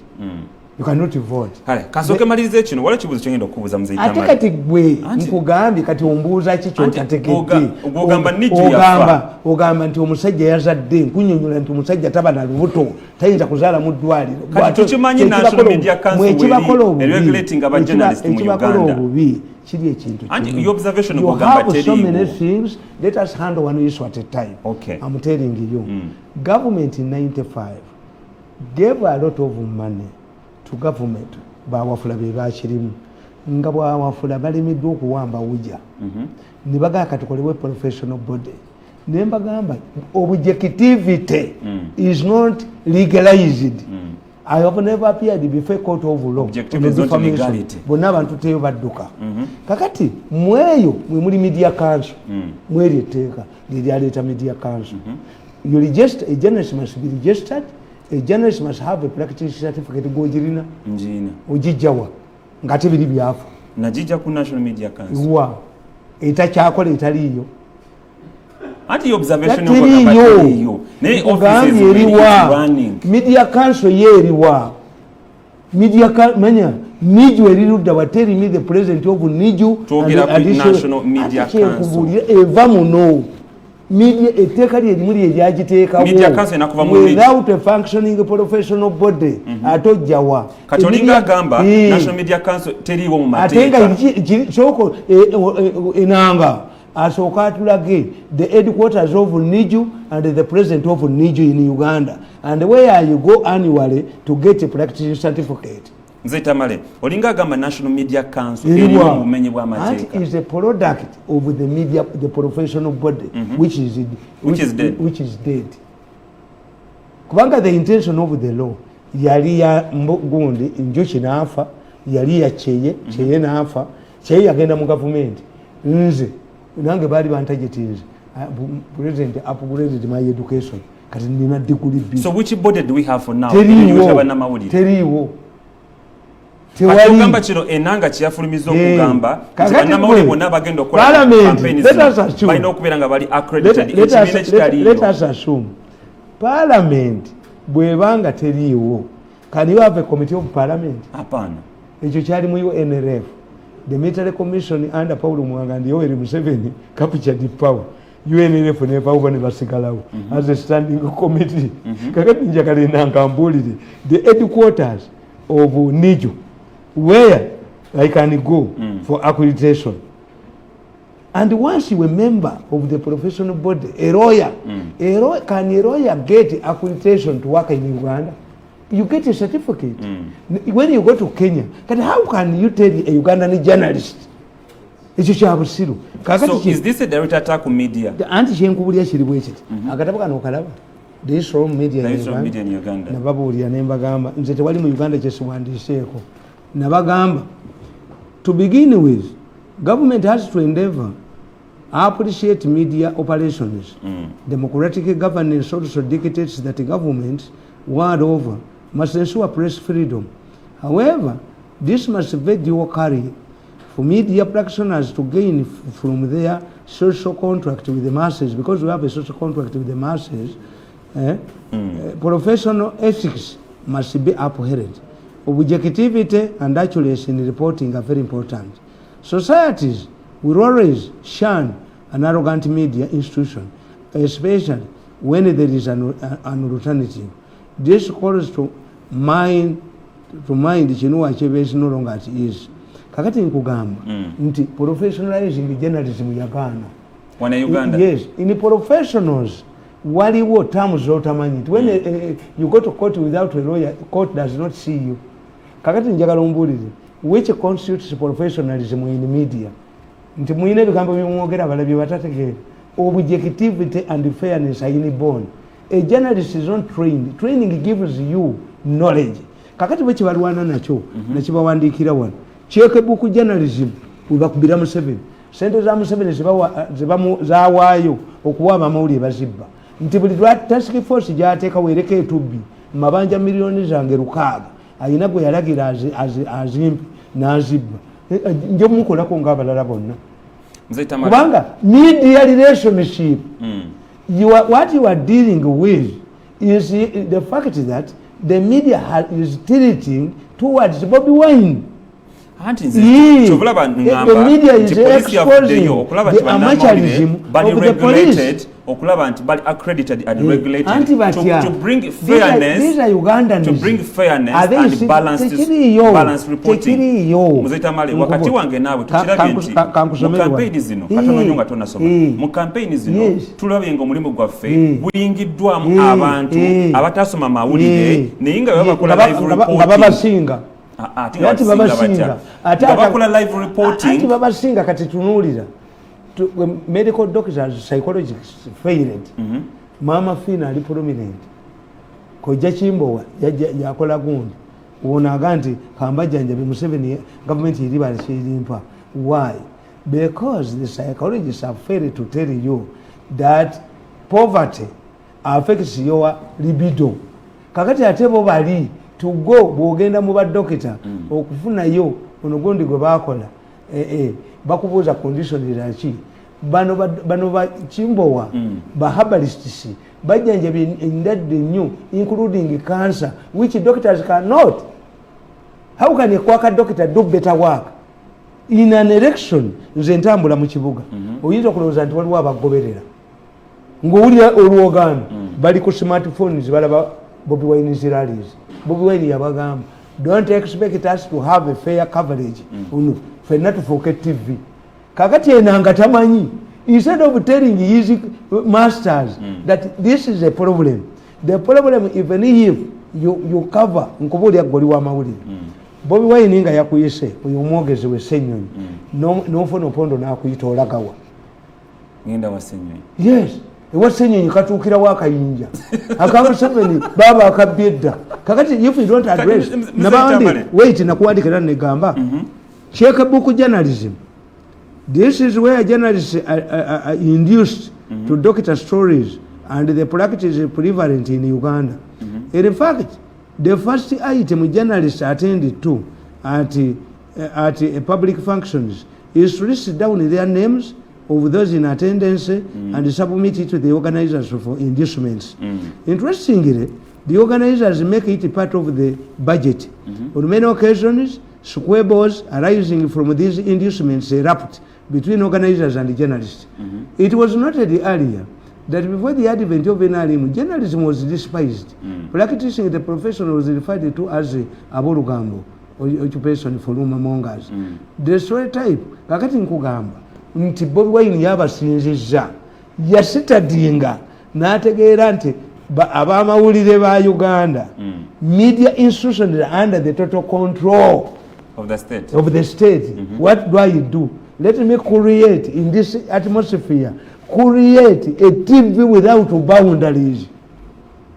You cannot vote. Kale, kasoke malize kino wala kibuzo kyengenda okubuza muzeyi Tamale. Ate kati gwe nkugambye kati ombuuza kicho tategedde. Ogamba niju yafa. Ogamba nti omusajja yazadde nkunyonyola nti omusajja taba na lubuto tayinza kuzaala mu ddwaliro. Kati tukimanyi National Media Council regulating aba journalists mu Uganda. Kiri ekintu. And your observation ogamba teri. So many things, let us handle one issue at a time. Okay. I'm telling you. Government in 95 gave a lot of money to government bawafula be bakirimu nga bwawafula balimiddwa okuwamba wuja ne bagaa katukolewo professional body nemba gamba objectivity is not legalized. I have never appeared before a court of law. Objective is not legality. Bonna abantu teyo badduka. Kakati mweyo mwe muri media council. Mweri etteeka lyaleeta media council. You register, a journalist must be registered. A journalist must have a practice certificate gojirina. Njina. Ojijjawa. Ngate biri byafu. Najija ku National Media Council. Wa. Etakyakola etaliyo. Ati observation yo. Ne offices running. Media council yeriwa. Manya Niju eriruda wa telling me the president of Niju talking about National Media Council. Eva muno. Media etekali elimuli ejagiteeka Media Council nakuva mu without a functioning professional body atojjawa katolinga gamba National Media Council teriwo mu mateeka atenga soko enanga asooka atulage the headquarters of Niju and the president of Niju in Uganda and where you go annually to get a practice certificate. Nze Tamale olinga gamba National Media Council eriwo mu bumenyi bwa mateeka. That is a product of the media, the professional body, which is dead. Kubanga the intention of the law yali ya gundi njoki nafa yali ya cheye nafa cheye yagenda mu government nze nange bali bantajetinze president upgraded my education kati nina degree B. So which body do we have for now? Teriwo Kagamba kino enanga kyafulumiza okugamba banamawulire bonna bagenda okukola campaign balina okubeera nga bali accredited ekibiina ekitaliyo. Let us assume parliament bwebanga teriiwo, can you have a committee of parliament? Hapana. Ekyo kyali mu NRF, the military commission under Paul Mwanga and Yoweri Museveni captured power. UNRF never over basigalawo as a standing committee. Kakati njagala enanga mbulire the headquarters of Niju where I can go for accreditation. And once you a member of the professional body, a lawyer, can a lawyer get accreditation to work in Uganda? You get a certificate. When you go to Kenya, how can you tell a Ugandan journalist? So is this a direct attack on media? The anti-Shenkubulia Shiribwechit. Akataba no Kalaba. This from media in Uganda. Nababulia Nembagamba. Nzetewali mu Uganda just one Seko. Nabagamba. To begin with, government has to endeavor appreciate media operations. Democratic governance also dictates that the government world over must ensure press freedom. However, this must be dual carry for media practitioners to gain from their social contract with the masses, because we have a social contract with the masses. Professional ethics must be upheld. Objectivity and accuracy in reporting are very important. Societies will always shun an arrogant media institution, especially when there is an alternative. This calls to mind chinua chebe is no longer as it is. Kakati nkugamba nti professionalizing journalism yakana. Wana Uganda? Yes, in professionals waliwo terms zotamanyi. When you go to court without a lawyer, court does not see you. Kakati njagala mbulire which constitutes professionalism in media. Nti muine bigambo bimwogera balabye batategera. Objectivity and fairness are inborn. A journalist is not trained. Training gives you knowledge. Kakati bwe kibalwana nakyo nakibawandikira wano. Checkbook journalism wibakubira mu 7. Sente za mu 7 zawaayo okuwa amawulire bazibba. Nti buli task force gyateeka weereka etubbi mabanja milioni zange 6 ayina gwe yalagira azimpi n'azibba. Nje mukolako ng'abalala bonna. Kubanga media relationship, what you are dealing with is the fact that the media is tilting towards Bobby Wine. The media is exposing the amateurism of the police. But accredited and regulated to bring fairness, these are Ugandans. To bring fairness and balanced reporting. Muzetamale wakati wange nawe tukirabye nti mu campaign zino katononyo nga tonasoma mu campaign zino tulabye ngo mulimu gwaffe buyingiddwamu abantu abatasoma mawulire naye nga bakola live reporting babasinga ati babasinga live reporting ati babasinga kati tunuulira when medical doctors, psychologists failed, Mama Fina ali prominent. Koja Chimbo, Yakola Gundi, Wonaganti, Kambajanja, Museveni, government river Shimpa. Why? Because the psychologists have failed to tell you that poverty affects your libido. Kakati atebo bali to go bwogenda mu badokita okufuna yo onogondi gwe bakola bakubuza condition laki bano ba Chimbowa ba herbalists bajanjabi endadde nnyo including cancer which doctors cannot. How can a quacker doctor do better work in an election? Nze ntambula mu kibuga oyinza okulowooza nti waliwo abagoberera ng'owulira olwogano bali ku smartphones balaba Bobi Wine's rallies. Bobi Wine yabagamba, don't expect us to have a fair coverage. Fenna tufuuke TV. Kakati enanga tamanyi. Instead of telling his masters that this is a problem, the problem even if you cover nkubulya goli wa mawulire. Bobi Wine nga yakuyise oyo omwogezi we Ssenyonyi n'ofuna opondo n'akuyita olagawa. Ngenda wa Ssenyonyi. Yes. Ewa Ssenyonyi katuukira wakayinja aka Museveni baba akabyedda kakati if you don't address nabandi wait nakuwandika era negamba checkbook journalism. This is where journalists are induced to doctor stories and the practice is prevalent in Uganda. In fact, the first item journalists attended to at public functions is to list down their names of those in attendance and submit it to the organizers for inducements. Interestingly, the organizers make it part of the budget. On many occasions, squabbles arising from these inducements erupt between organizers and journalists. It was noted earlier that before the advent of NRM, journalism was despised. Practicing the profession was referred to as abolugambo, occupation for rumormongers. The stereotype, kakati nkugamba, nti Bobi Wine yabasinzizza yasitadinga n'ategeera nti abamawulire ba Uganda media institutions are under the total control of the state. What do? Let me create in this atmosphere, create a TV without boundaries.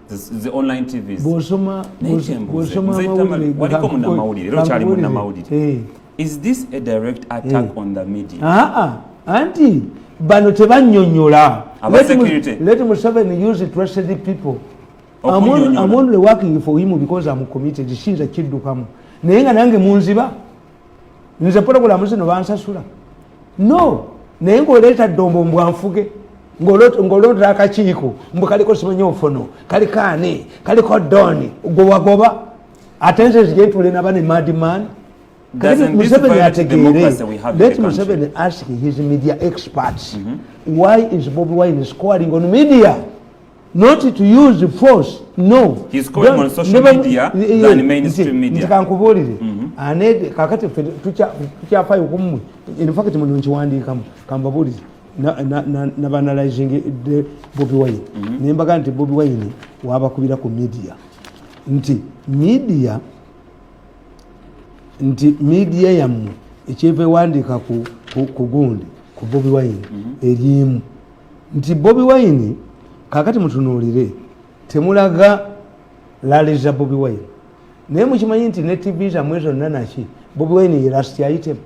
The online TVs. Is this a direct attack on the media? Auntie, bano tebanyonyola. Let Museveni use trusted people. I'm only working for him because I'm committed. She's a kid to come. Nenga nange munziba. Nze pola musino bansasula. No. Nenga oleta dombo mbwanfuge. Ngolota akakiiko. Mbakaliko simanyo ofono. Kali kane. Kaliko doni. Goba. Attention is getting nabane madman. Doesn't this violate the democracy we have in the country? Let Museveni ask his media experts, why is Bobi Wine scoring on media? Not to use force, no. He's scoring on social media than mainstream media. Kakati tuchafayo kumwe. In fact, mwenye nchiwandika kambabuli na banalizing Bobi Wine. Nembaga nti Bobi Wine wabakubira ku media. Nti media yamu ekyeve wandika ku gundi ku Bobi Wine erimu nti Bobi Wine kakati mutunuulire temulaga laliza Bobi Wine naye mukimanyi nti ne TV zamwe zonna naki Bobi Wine ye last item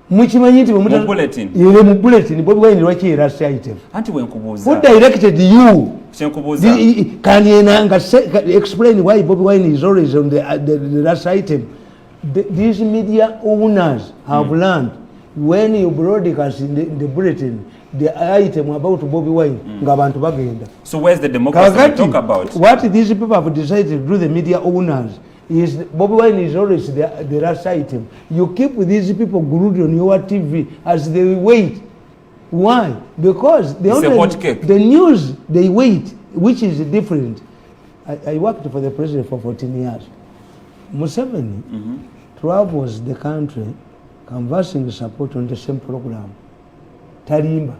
mukimanyi nti mu bulletin Bobi Wine lwaki ye last item anti wenkubuuza who directed you can explain why Bobi Wine is always on the last item? These media owners have learned when you broadcast in the bulletin the item about Bobi Wine, ngabantu bagenda. So where's the democracy we talk about? What these people have decided to do, the media owners, is Bobi Wine is always the last item. You keep these people glued on your TV as they wait. Why? Because the news they wait, which is different. I worked for the president for 14 years. Museveni travels the country canvassing support on the same program. Tarimba.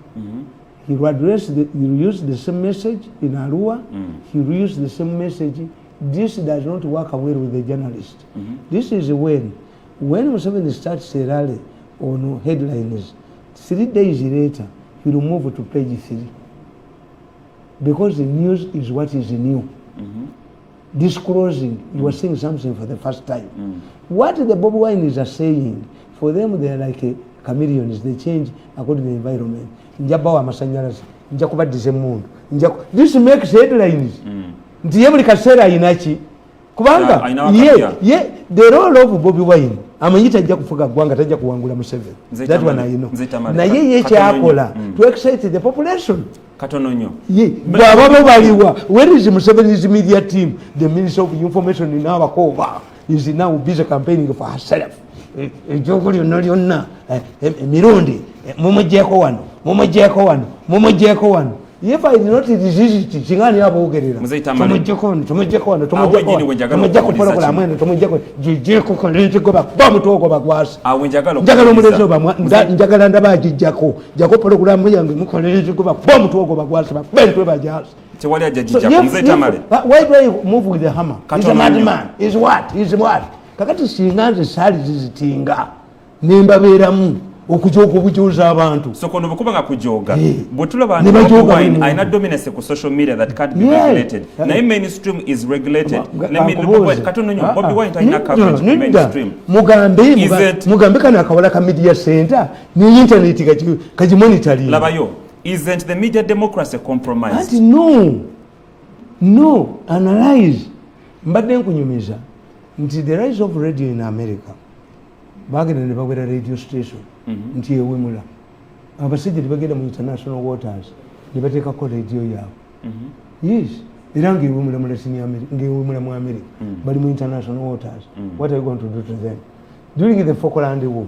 He used the same message in Arua. He used the same message. This does not work well with the journalist. This is when Museveni starts a rally on headlines 3 days later he will move to page 3 because the news is what is new. Disclosing, you are saying something for the first time. What the Bob Wines are saying, for them they are like chameleons, they change according to the environment. Njabawa masanyalazi, njakubadize mundu. This makes headlines. Ndiyebuli kaseera inachi. Kubanga the role of Bobby Wine amanyita ajja kufuga gwanga tajja kuwangula Museveni. That one I know. Na ye kyakola to excite the population. Katono nyo. Bw'ababa baliwa. Where is Museveni's media team? The Minister of Information in our cover is now busy campaigning for herself. Ejogoli lyonna Mirundi mumujeko wano. If I did not resist chingani hapo ugerera. Tumujeko polokola mwene tumujeko jijeko konje goba bamutoko bagwasa. Njagala omulezo bamwa njagala ndaba jijako. Jako polokola muyange mukonje goba bamutoko bagwasa bentwe bajasa. Tewali ajajijako mzee Tamale. Why do I move with the hammer? He's a madman. Is what? Kakati singanze sali zizitinga. Nimba beramu. Okujoga obujuza abantu so kono bukubanga kujoga bwetula bantu aina dominance ku social media that can't be regulated na mainstream is regulated let me katono nyo Bobby Wine aina coverage mainstream mugambe kana akawala ka media center ni internet kaji monitoring labayo isn't the media democracy compromised? No, analyze mbadde nkunyumiza nti the rise of radio in America bagenda ne bagwera radio station nti ewemula abasajja bagenda mu international waters ne bateekako radio yaabwe yes era ng'ewemula mu Latin America ng'ewemula mu America bali mu international waters what are you going to do to them? During the Falkland War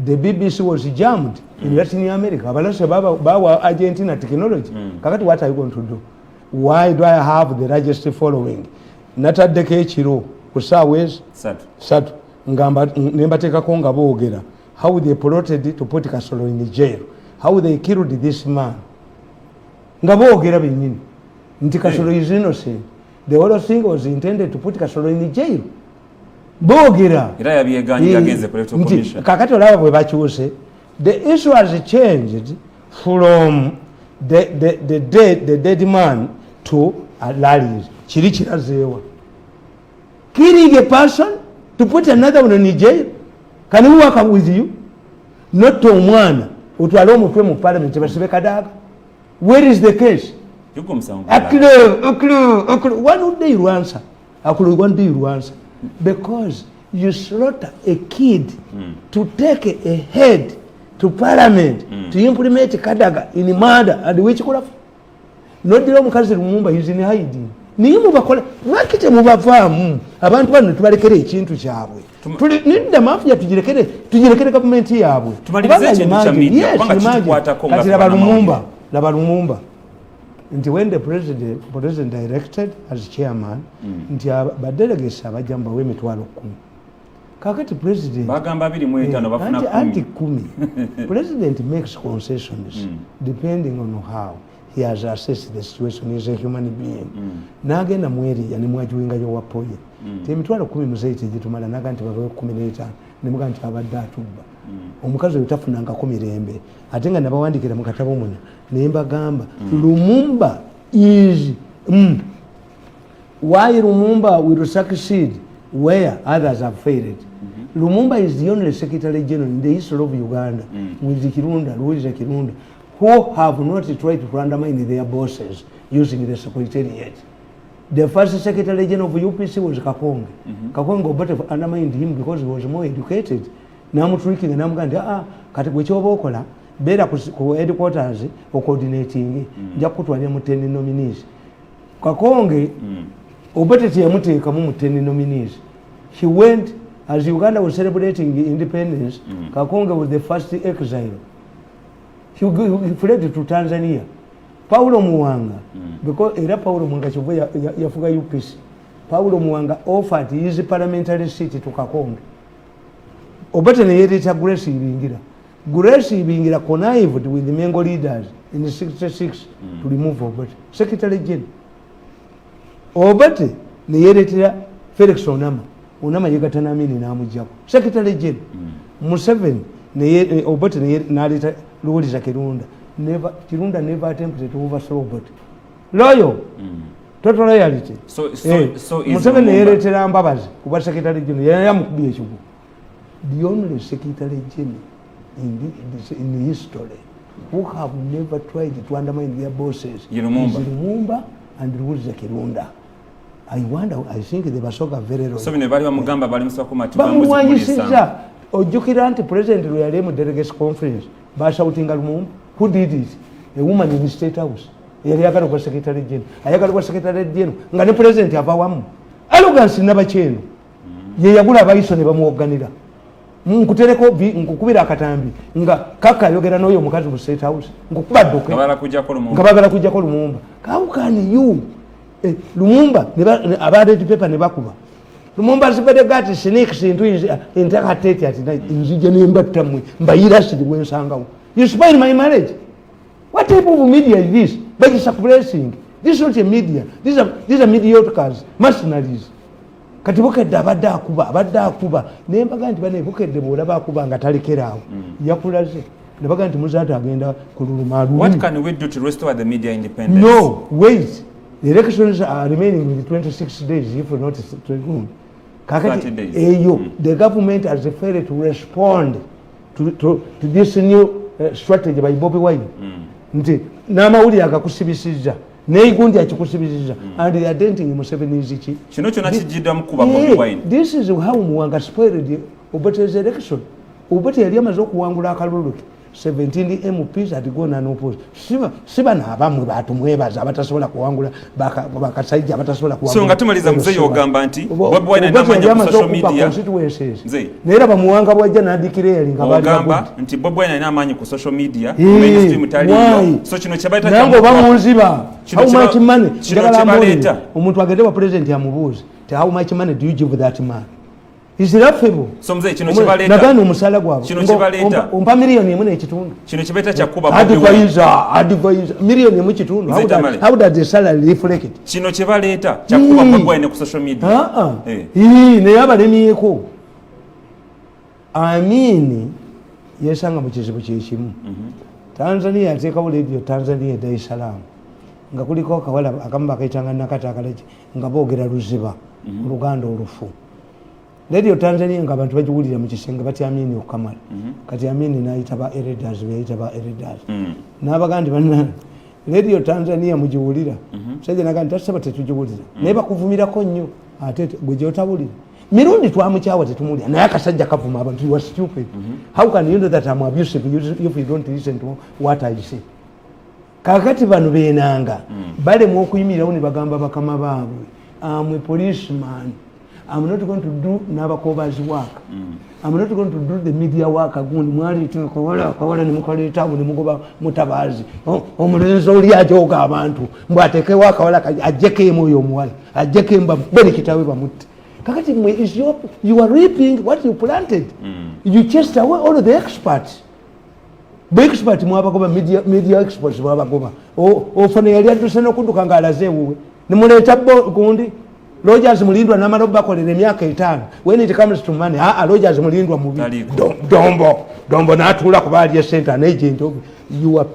the BBC was jammed in Latin America abalase bawa Argentina technology kakati what are you going to do? Why do I have the largest following? Nataddeko ekiro ku ssaawa satu ngamba nembateekako nga boogera how they plotted to put Kasolo in jail, how they killed this man nga boogera bennyini nti Kasolo is innocent. The whole thing was intended to put Kasolo in jail. Boogera era yabyeganye yagenze political commission kakati olaba bwe bakyuse the issue has changed from the dead man to a rallies. Kiri kirazeewa killing a person to put another one in jail. Can we work with you? Not to omwana otwala omutwe mu parliament basibe kadaga. Where is the case? One day you answer. One day you answer. Because you slaughter a kid to take a head to parliament to implement kadaga in murder and which could have not the omukazi Lumumba is in hiding. Niyo mubakola lwakite mubavaamu abantu bano tubalekere ekintu kyabwe nidda mafia tugirekere gavumenti yaabwe tumalirize ekintu kya media kubanga kitukwatako nga laba Lumumba nti when the president directed as chairman nti badelegates abajja mbawe emitwalo 10 kakati president bagamba 25 bafuna 10 president makes concessions depending on how he has assessed the situation. He is a human being. Nagenda mweri ya nimwajuinga yo wapoye. Temitwala 10 muzaite jitumala naga nti bawe 15 nemuga nti abadde atubba. Omukazi utafunanga ko mirembe. Atenga nabawandikira mu katabo muno. Nemba gamba Lumumba is why Lumumba will succeed where others have failed. Lumumba is the only Secretary General in the history of Uganda with the Louis Kirunda who have not tried to undermine their bosses using the secretariat. The first Secretary General of UPC was Kakonge. Kakonge better undermined him because he was more educated. Namutricking and Namganda, Katabuchobokola, better headquarters or coordinating Jakutwanya 10 nominees. Kakonge, Obeteti Amute Kamu 10 nominees. He went, as Uganda was celebrating independence, Kakonge was the first exile. He fled to Tanzania. Paulo Muwanga, because era Paulo Muwanga yafuga UPC. Paulo Muwanga offered his parliamentary seat to Kakonge. Obata ne yedita Grace Ibingira. Grace Ibingira connived with the Mengo leaders in the 66 to remove Obata. Secretary General. Obata ne yedita Felix Onama. Onama yegatanamini na amujako. Secretary General. Museveni ne Obata ne nalita Luwuliza Kirunda. Kirunda never attempted to overthrow but loyal. Total loyalty. So Museveni yeretera Mbabazi kuba secretary general yamukubye ekibu. The only secretary general in history who have never tried to undermine their bosses is Lumumba and Luwuliza Kirunda. I think they were so very wrong. So bali bamugamba bali musako matibambuzi ojjukira nti president lwe yali mu delegates conference bashoutinga Lumumba. Who did it? A woman in the State House. Yali yagala kwa secretary general. Ayagala kwa secretary general nga ne president avawamu. Arrogance nabacheno. Ye yagula abayiso ne bamuoganira. Nkutereko nkukubira akatambi nga kaka yogera n'oyo mukazi mu State House. Nkukubadduke. Ngabala kujja ko Lumumba. How can you Lumumba abadde paper ne bakuba. Lumumba sibade gati sinik sintu intakatete ati nzije nembatta mwe mbayira sidi wensangawo. You spoil my marriage. What type of media is this? By suppressing. This is not a media. These are mediocres, mercenaries. Kati bukedde abadde akuba nembaga nti bane bukedde bwolaba akuba nga talekerawo yakulaze nebaga nti muzaata agenda kululuma. What can we do to restore the media independence? No, wait. The elections are remaining with 26 days if not 30 days. The government has failed to respond to this new strategy by Bobby Wine. Nti n'amawulire agakusibisizza n'egundi akikusibisizza and they are denting Museveni ichi. Kino kyonna kijjiddamu kuba Bobby Wine. This is how Muwanga spoiled Obote's election. Obote yali amaze okuwangula akalulu 17 MPs had gone unopposed. Siba na abamu batumwebaza abatasobola kuwangula bakasajja abatasobola kuwangula. So nga tumaliza mzee ogamba nti Bobby Wine n'amanya ku social media. Nera bamuwanga bwajja n'adikire nga bali ogamba nti Bobby Wine n'amanya ku social media mainstream taliyo. So kino kyabaita nango bamunziba. How much money? Omuntu agende wa president yamubuuza. How much money do you give that man? Is laughable. So mzee kino kibaleta. Nagano omusala gwabo. Kino kibaleta. Ompa milioni emu n'ekitundu. Kino kibaleta kyakuba Bobby Wine. Advisor milioni emu kitundu. How does the salary reflect it? Kino kibaleta kyakuba Bobby Wine ku social media. Ne abalemyeko. Amini yesanga mu kizibu kyekimu. Tanzania yateekawo radio Tanzania Dar es Salaam. Nga kuliko akawala akamu bakayitanga nakata akaleki nga boogera luziba Luganda olufu. Radio Tanzania nga abantu bagiwulira mu kisenge bati Amini okukamala. Kati Amini n'ayita ba elders beyita ba elders. N'abagandi banna Radio Tanzania mugiwulira. Sajja nagandi tasaba tetugiwulira. Naye bakuvumirako nnyo ate gwe gy'otawulira. Mirundi twamukyawa tetumulya naye akasajja kavuma abantu you are stupid. How can you know that I'm abusive if you don't listen to what I say? Kakati bano beenanga balemu okuyimirirawo ne bagamba bakama baabwe I'm a policeman. I'm not going to do Nabakoba's work. I'm not going to do the media work. Agundi mwali kawala ni mukoleta ni mugoba mutabazi. Omulenzo oli ajoga abantu. Mbwateke wakawala ajeke moyo mwali. Ajeke mba bali kitawe bamuti. Kakati is you are reaping what you planted. You chased away all of the experts. The experts mwabagoba media experts mwabagoba. Ofane yali atusena kunduka ngalaze wuwe. Nimuleta gundi Rogers mulindwa n'amalobo bakolera emyaka 5. When it comes to money, Rogers mulindwa mubi. Dombo n'atuula ku baali center an agent of you are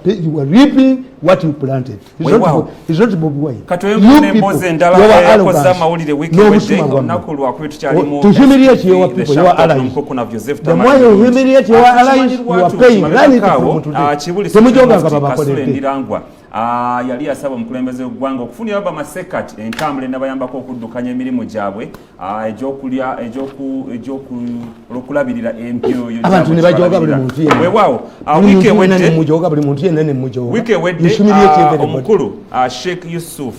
reaping what you planted. It's not Bobby Wine. Katwemune mboze ndala koza mawulire wiki wete onakulwa kwetu kyalimu. To humiliate your people, you are allies. The more you humiliate your allies, you are paying. Run it from today. Temujoga ngababa kolera. Yali asaba omukulembeze gw'eggwanga okufunira aba masekati entambula n'abayambako okuddukanya emirimu gyabwe egyokulya olw'okulabirira empyo abantu ne bajoga buli muntu yenna weewaawo wiiki ewedde omukulu Sheikh Yusuf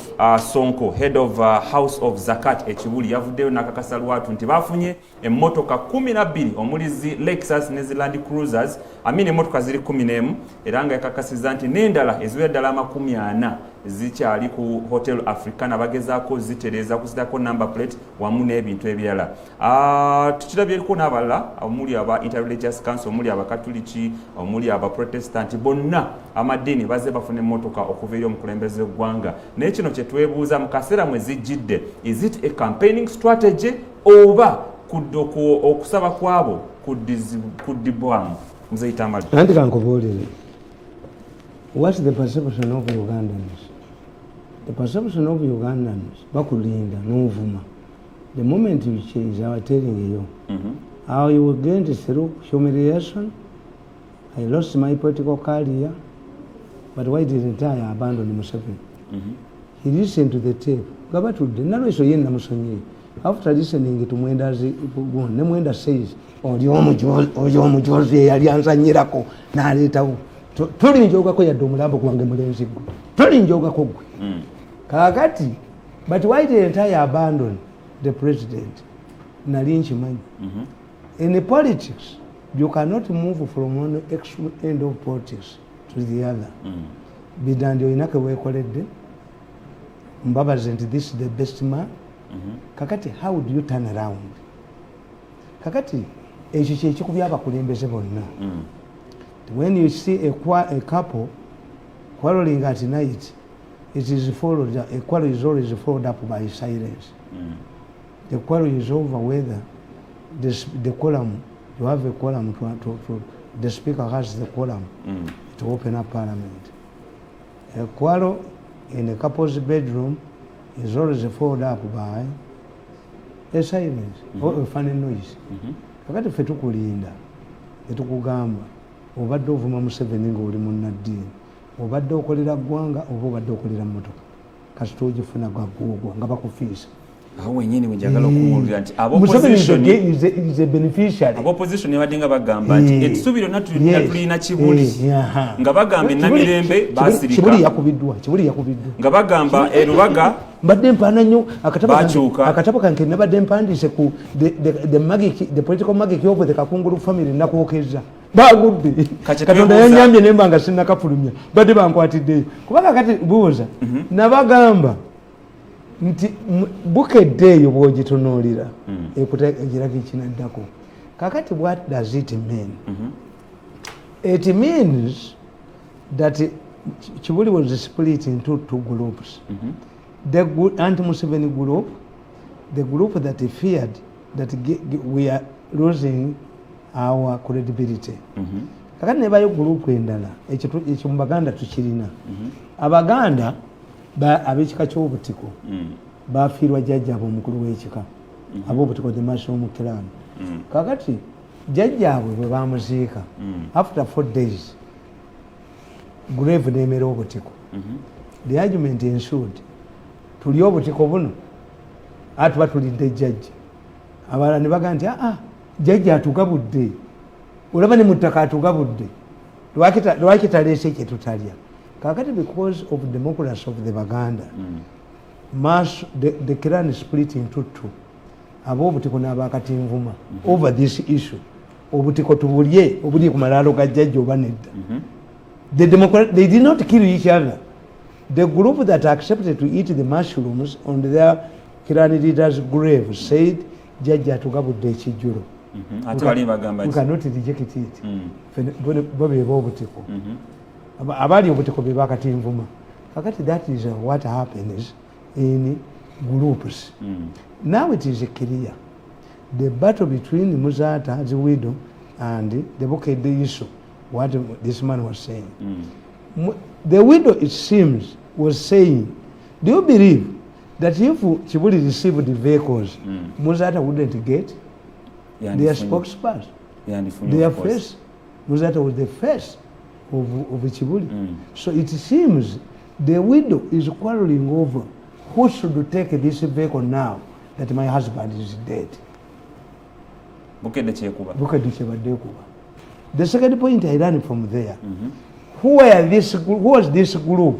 Sonko head of House of Zakat ekibuli yavuddeyo n'akakasa lwatu nti bafunye emmotoka 12 omuli zi Lexus ne zi Land Cruisers emmotoka ziri 11 era nga yakakasiza nti n'endala eziwera ddala 40 zikyali ku Hotel Africana bagezaako zitereza kusidako number plate wamu n'ebintu ebirala. Tukirabyeko n'abalala omuli aba Interreligious Council omuli abakatuliki omuli aba Protestant bonna amadini baze bafune emmotoka okuva eri omukulembeze w'eggwanga. Naye kino kye twebuuza mu kaseera mwe zijjidde, is it a campaigning strategy oba okusaba kwabo kuddibwamu? Mzee Tamale. Anti kankubuulire What's the perception of Ugandans? The perception of Ugandans, bakulinda n'ovuma. The moment you change, I was telling you, how you were going through humiliation. I lost my political career, but why didn't I abandon Museveni? He listened to the tape. After listening to Mwenda says, Ojomujozi alianza nyirako na aletawo. Tulinjoga ko yadde omulambo gwange mulenzi gwe. Tulinjoga ko gwe. Kakati, but why didn't I abandon the president? Nali nkimanyi. In the politics, you cannot move from one extreme end of politics to the other. Bidandi oyinake wekoledde. Mbabazi nti this is the best man. Kakati, how do you turn around? Kakati, ekyo kye kikubya abakulembeze bonna. When you see a couple quarreling at night, it is followed. A quarrel is always followed up by silence. The quarrel is over whether the quorum, you have a quorum to the speaker has the quorum to open up parliament. A quarrel in a couple's bedroom is always followed up by a silence or a funny noise. Kakati ffe tukulinda, etukugamba obadde ovuma Museveni ng'oli munnaddiini, obadde okolera ggwanga oba obadde okolera mmotoka, kasita ogifuna gwaggwogwa nga bakufiisa. Aho wenyini wenjagala okumuulira nti opposition yabadde nga bagamba nti ekisuubiro natulina Kibuli nga bagamba ennamirembe basirika. Kibuli yakubiddwa nga bagamba Lubaga mbadde mpaana nnyo akatabo kange nabadde mpandiise ku the political magic of the Kakungulu family nakwokeza bagudde Katonda yanyambye nemba nga sinnakafulumya badde bankwatiddeyo kubanga kati buuza nabagamba nti bukeddeeyo bw'ogitunuulira ekiraga ekinaddako. Kakati what does it mean? It means that Kibuli was split into two groups. The anti-Museveni group, the group that feared that we are losing our credibility. Kakati ne bayo group endala ekyo mu Baganda tukirina. Abaganda ab'ekika ky'obutiko bafiirwa jjajjaabwe omukulu w'ekika ab'obutiko the Marshal Mukirano. Kakati jjajjaabwe bwe bamuziika after 4 days grave n'emera obutiko. The argument ensued, tuli obutiko buno atuba tulidde jjajja. Abalala ne baga nti jjajja atugabudde, olaba ne mu ttaka atugabudde, lwaki taleese kye tutalya? Kakati because of democracy of the Baganda, the clan split into two. Ab'obutiko n'abakatinvuma over this issue. Obutiko tubulye obuli ku malaalo ga jjajja oba nedda. They did not kill each other. The group that accepted to eat the mushrooms on their clan leader's grave said, jjajja atugabudde ekijjulo. We cannot reject it. Bo be b'obutiko. Abali obutiko be bakatinvuma. Kakati that is what happens in groups. Now it is clear. The battle between Muzata, the widow, and the Bukede issue, what this man was saying. The widow, it seems, was saying, do you believe that if Kibuli received the vehicles, Muzata wouldn't get their spokesperson? Their face. Muzata was the face of Kibuli. So it seems the widow is quarreling over who should take this vehicle now that my husband is dead. The second point I learned from there, who was this group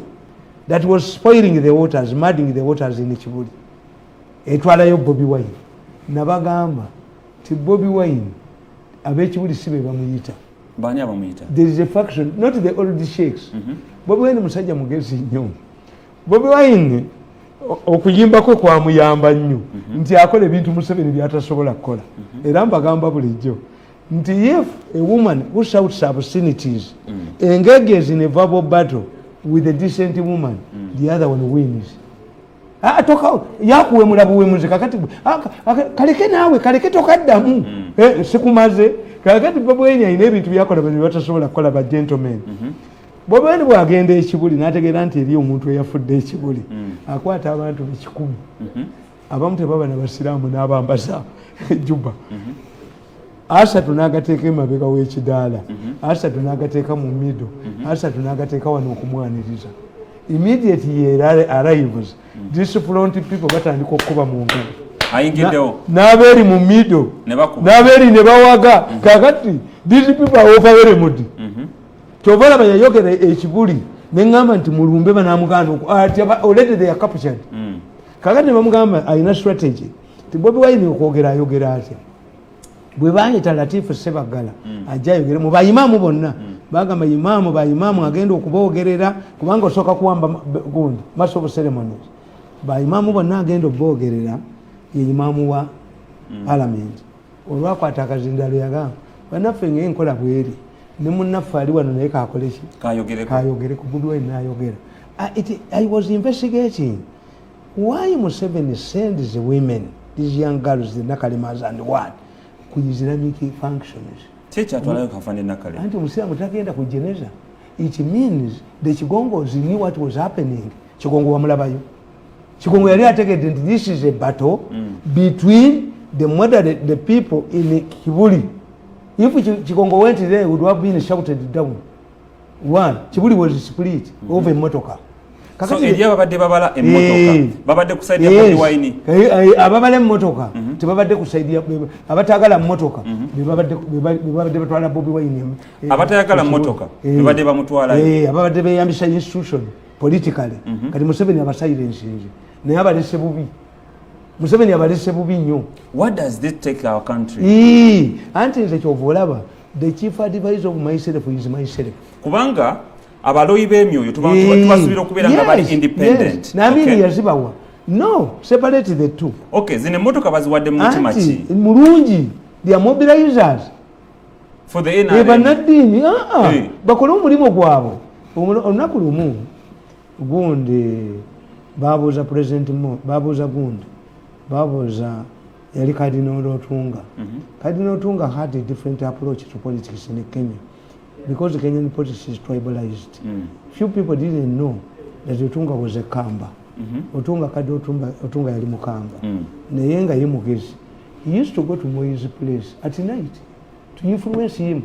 that was spoiling the waters, mudding the waters in Kibuli? Etwalayo Bobi Wine. Nabagamba ti Bobi Wine ab'Ekibuli si be bamuyita. There is a faction, not the old sheikhs. Bobi Wine musajja mugezi nnyo. Bobi Wine okuyimba kwe kwamuyamba nnyo nti akola ebintu Museveni byatasobola kukola. Era mbagamba bulijjo nti if a woman who shouts obscenities engages in a verbal battle with a decent woman, the other one wins. Toka yakuwemula buwemuzi kakati kaleke naawe kaleke tokaddamu sikumaze kakati Bobi Wine alina ebintu byakola bye batasobola kukola ba gentlemen. Bobi Wine bwagenda ekibuli n'ategeera nti eri omuntu eyafudde ekibuli akwata abantu 100 abamu tebaba n'abasiraamu n'abambasa Juba asatu n'agateeka emabega w'ekidaala asatu n'agateeka mu middle asatu n'agateeka wano okumwaniriza immediately ye arrives these front people batandika okuba mu ngalo ayingiddewo n'abeeri mu middle n'abeeri ne bawaga kakati these people are overwhelmed kyova olaba yayogera ekibuli neŋŋamba nti mulumbe banamuganda already they are captured kakati ne bamugamba alina strategy ti Bobi Wine okwogera ayogera atya bwe bayita Latifu Sebagala ajja ayogere mu bayimaamu bonna bagamba bayimaamu agenda okuboogerera kubanga osooka kuwamba gundi master of ceremonies bayimaamu bonna agenda okuboogerera ye imaamu wa parliament olwakwata akazindalo yagamba bannaffe ng'enkola bweri ne munnaffe ali wano naye kakoleki kayogere ku Bobi Wine n'ayogera I was investigating why Museveni sends the women these young girls the Nakalemas and what ku Islamic functions kyatwalayo kafande nakale anti omusiraamu tagenda kujeneza it means the Chigongos knew what was happening Chigongo wamulabayo Chigongo yali ategedde nti this is a battle between the people in Kibuli. If Chigongo went there, it would have been shouted down. One, Kibuli was split over Motoka. So Elia babadde babala emmotoka babadde kusaidia Bobi Wine ababala emmotoka tebabadde kusaidia abatagala mmotoka babadde batwala Bobi Wine abatayagala mmotoka babadde bamutwala ababadde beyambisa institution politically kati Museveni abasilence naye abalese bubi Museveni abalese bubi nnyo. What does this take our country? Anti nze kyova olaba the chief advisor of myself is myself kubanga abaloyi b'emyoyo tubasubira okubeera nga bali independent namini yazibawa no separate the two zino emmotoka baziwadde mu mutima ki mulungi they are mobilizers for the NRM bannaddiini bakole omulimu gwabwe olunaku lumu gundi babuuza president babuuza gundi babuuza yali Cardinal Otunga Cardinal Otunga had a different approach to politics in Kenya because the Kenyan politics is tribalized. Few people didn't know that Otunga was a Kamba. Otunga kadi Otunga yali mukamba. Naye nga ye mugezi. He used to go to Moi's place at night to influence him.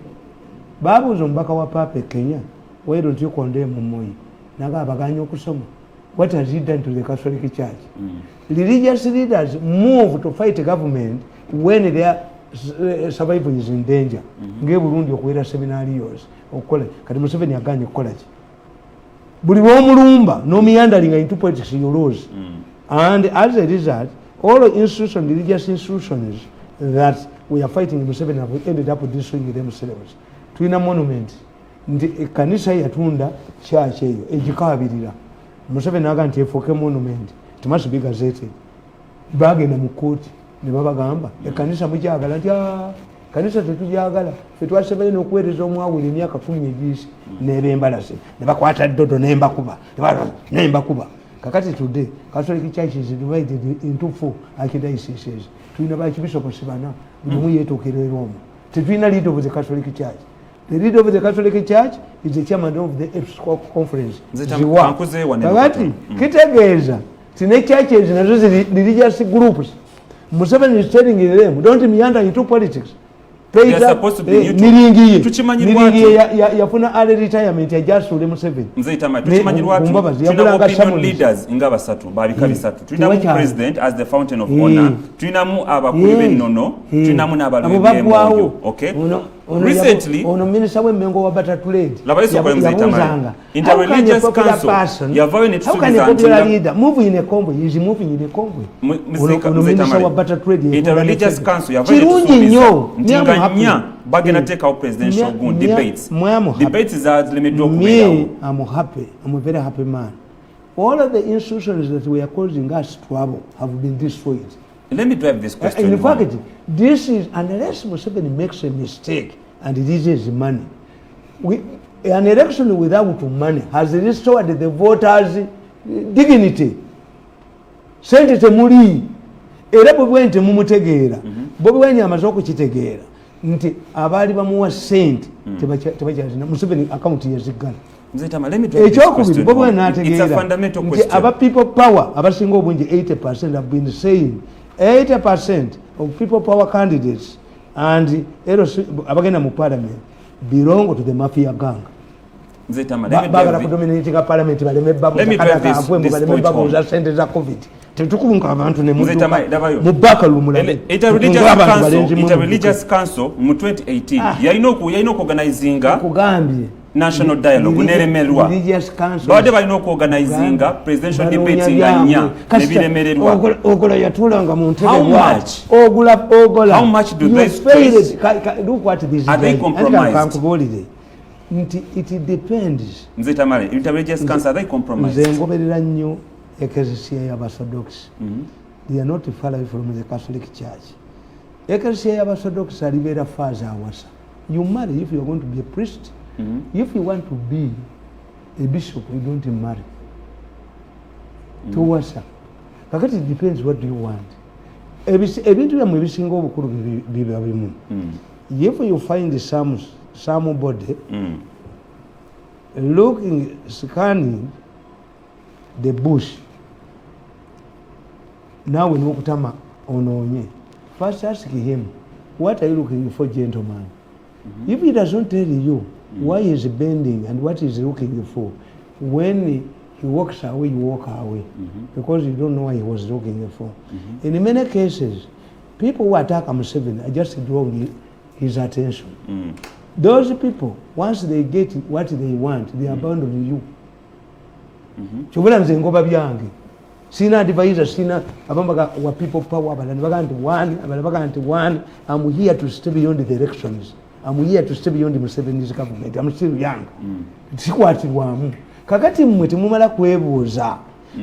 Babuuza omubaka wa Papa Kenya, why don't you condemn Moi? Naga abaganya okusoma. What has he done to the Catholic Church? Religious leaders move to fight the government when their survival is in danger. Nge Burundi okuwera seminarios okola kati Museveni aganye okukola ki buli w'omulumba n'omeandering into politics you lose and as a result all institutions religious institutions that we are fighting Museveni have ended up destroying themselves. Tulina monument nti ekkanisa yatunda church eyo egikabirira Museveni aga nti efuuke monument it must be gazetted bagenda mu kooti ne babagamba ekkanisa mukyagala nti kanisa tetujagala fe twasebayo n'okuweereza omwawuli emyaka 10 egiyise n'ebembalase ne bakwata ddodo nembakuba kakati today Catholic Church is divided into 4 archdioceses tulina bakibisoposi bana buli omu yeetokerera omwo tetulina leader of the Catholic Church. The leader of the Catholic Church is the chairman of the Episcopal Conference. Kakati kitegeeza tine churches nazo religious groups. Museveni is telling them, don't meander into politics. They are supposed to be niringi yafuna early retirement ya just ule Museveni. Mzee tuchimanyirwa tuna opinion leaders ingaba satu babika bisatu. Tuinamu president as the fountain of honor. Tuinamu abakulu b'ennono. Tuinamu n'abalwi b'emwoyo. Okay. Recently, ono minister w'emmengo wa Butter Trade. Yabuzanga. Interreligious council. Yavayo ne tusubiza leader move in a convoy. Is moving in a convoy. Ono minister wa Butter Trade. Interreligious council yavayo ne tusubiza. Nya bagena take out presidential debates. Debates are limited to me. I'm happy. I'm a very happy man. All of the institutions that we are causing us trouble have been destroyed. Let me drive this question. In fact, this is unless Museveni makes a mistake and it is money. An election without money has restored the voters' dignity. Sente temuli era Bobi Wine temumutegeera. Bobi Wine amaze okukitegeera nti abaali bamuwa sente tebakyazina Museveni account yazigala ekyokubiri bo bwe naategeera nti aba people power abasinga obungi 80% have been saying 80% of people power candidates and abagenda mu parliament belong to the mafia gang. Bagala kudominatinga parliament baleme babuuza sente za covid tetukubunga abantu ne mubaka lumulabe. Religious Council mu 2018 yalina okuorganizinga kugambye national dialogue neremerwa bade balina okuorganizinga presidential debate nga nnya nebiremererwa. Ogola yatulanga mu ntebe ogola how much do they face? Look what this are they compromised? It depends. Nze Tamale, Religious Council are they compromised? Nze ngoberera nnyo ecclesia y'abasodox. They are not far away from the Catholic Church. Ecclesia y'abasodox alibeera faza awasa. You marry if you are going to be a priest. If you want to be a bishop, you don't marry. Tuwasa. Kakati it depends what do you want. Ebintu byammwe ebisinga obukulu biba bimu. If you find somebody scanning the bush, now when you kutama ononye, first ask him, what are you looking for, gentleman? If he doesn't tell you why he's bending and what he's looking for, when he walks away, you walk away, because you don't know what he was looking for. In many cases, people who attack Museveni are just drawing his attention. Those people, once they get what they want, they abandon you. Chobula nze ngoba byange. Sina advisor, sina abambaga wa people power abalani baga nti one, I'm here to stay beyond the elections. I'm here to stay beyond Museveni's government. I'm still young. Sikwatirwamu. Kakati mmwe temumala kwebuuza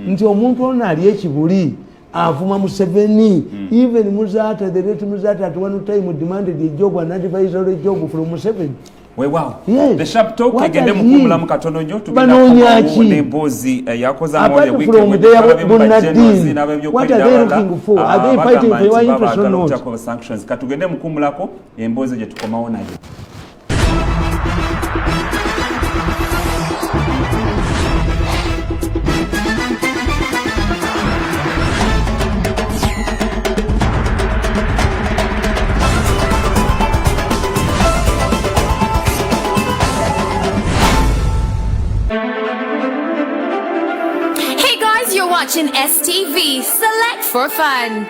nti omuntu ono ali ekibuli avuma Museveni. Even Muzata, the late Muzata at one time demanded a job and advisor a job from Museveni. Wow. Yes. The sharp talk egende mukumula mukatono nyo tubina nembozi yakoza moya wiki what are they looking for? Are they fighting for your interest or not? Sanctions katugende mukumulako embozi gye tukomawo nayo. Watching STV, select for fun.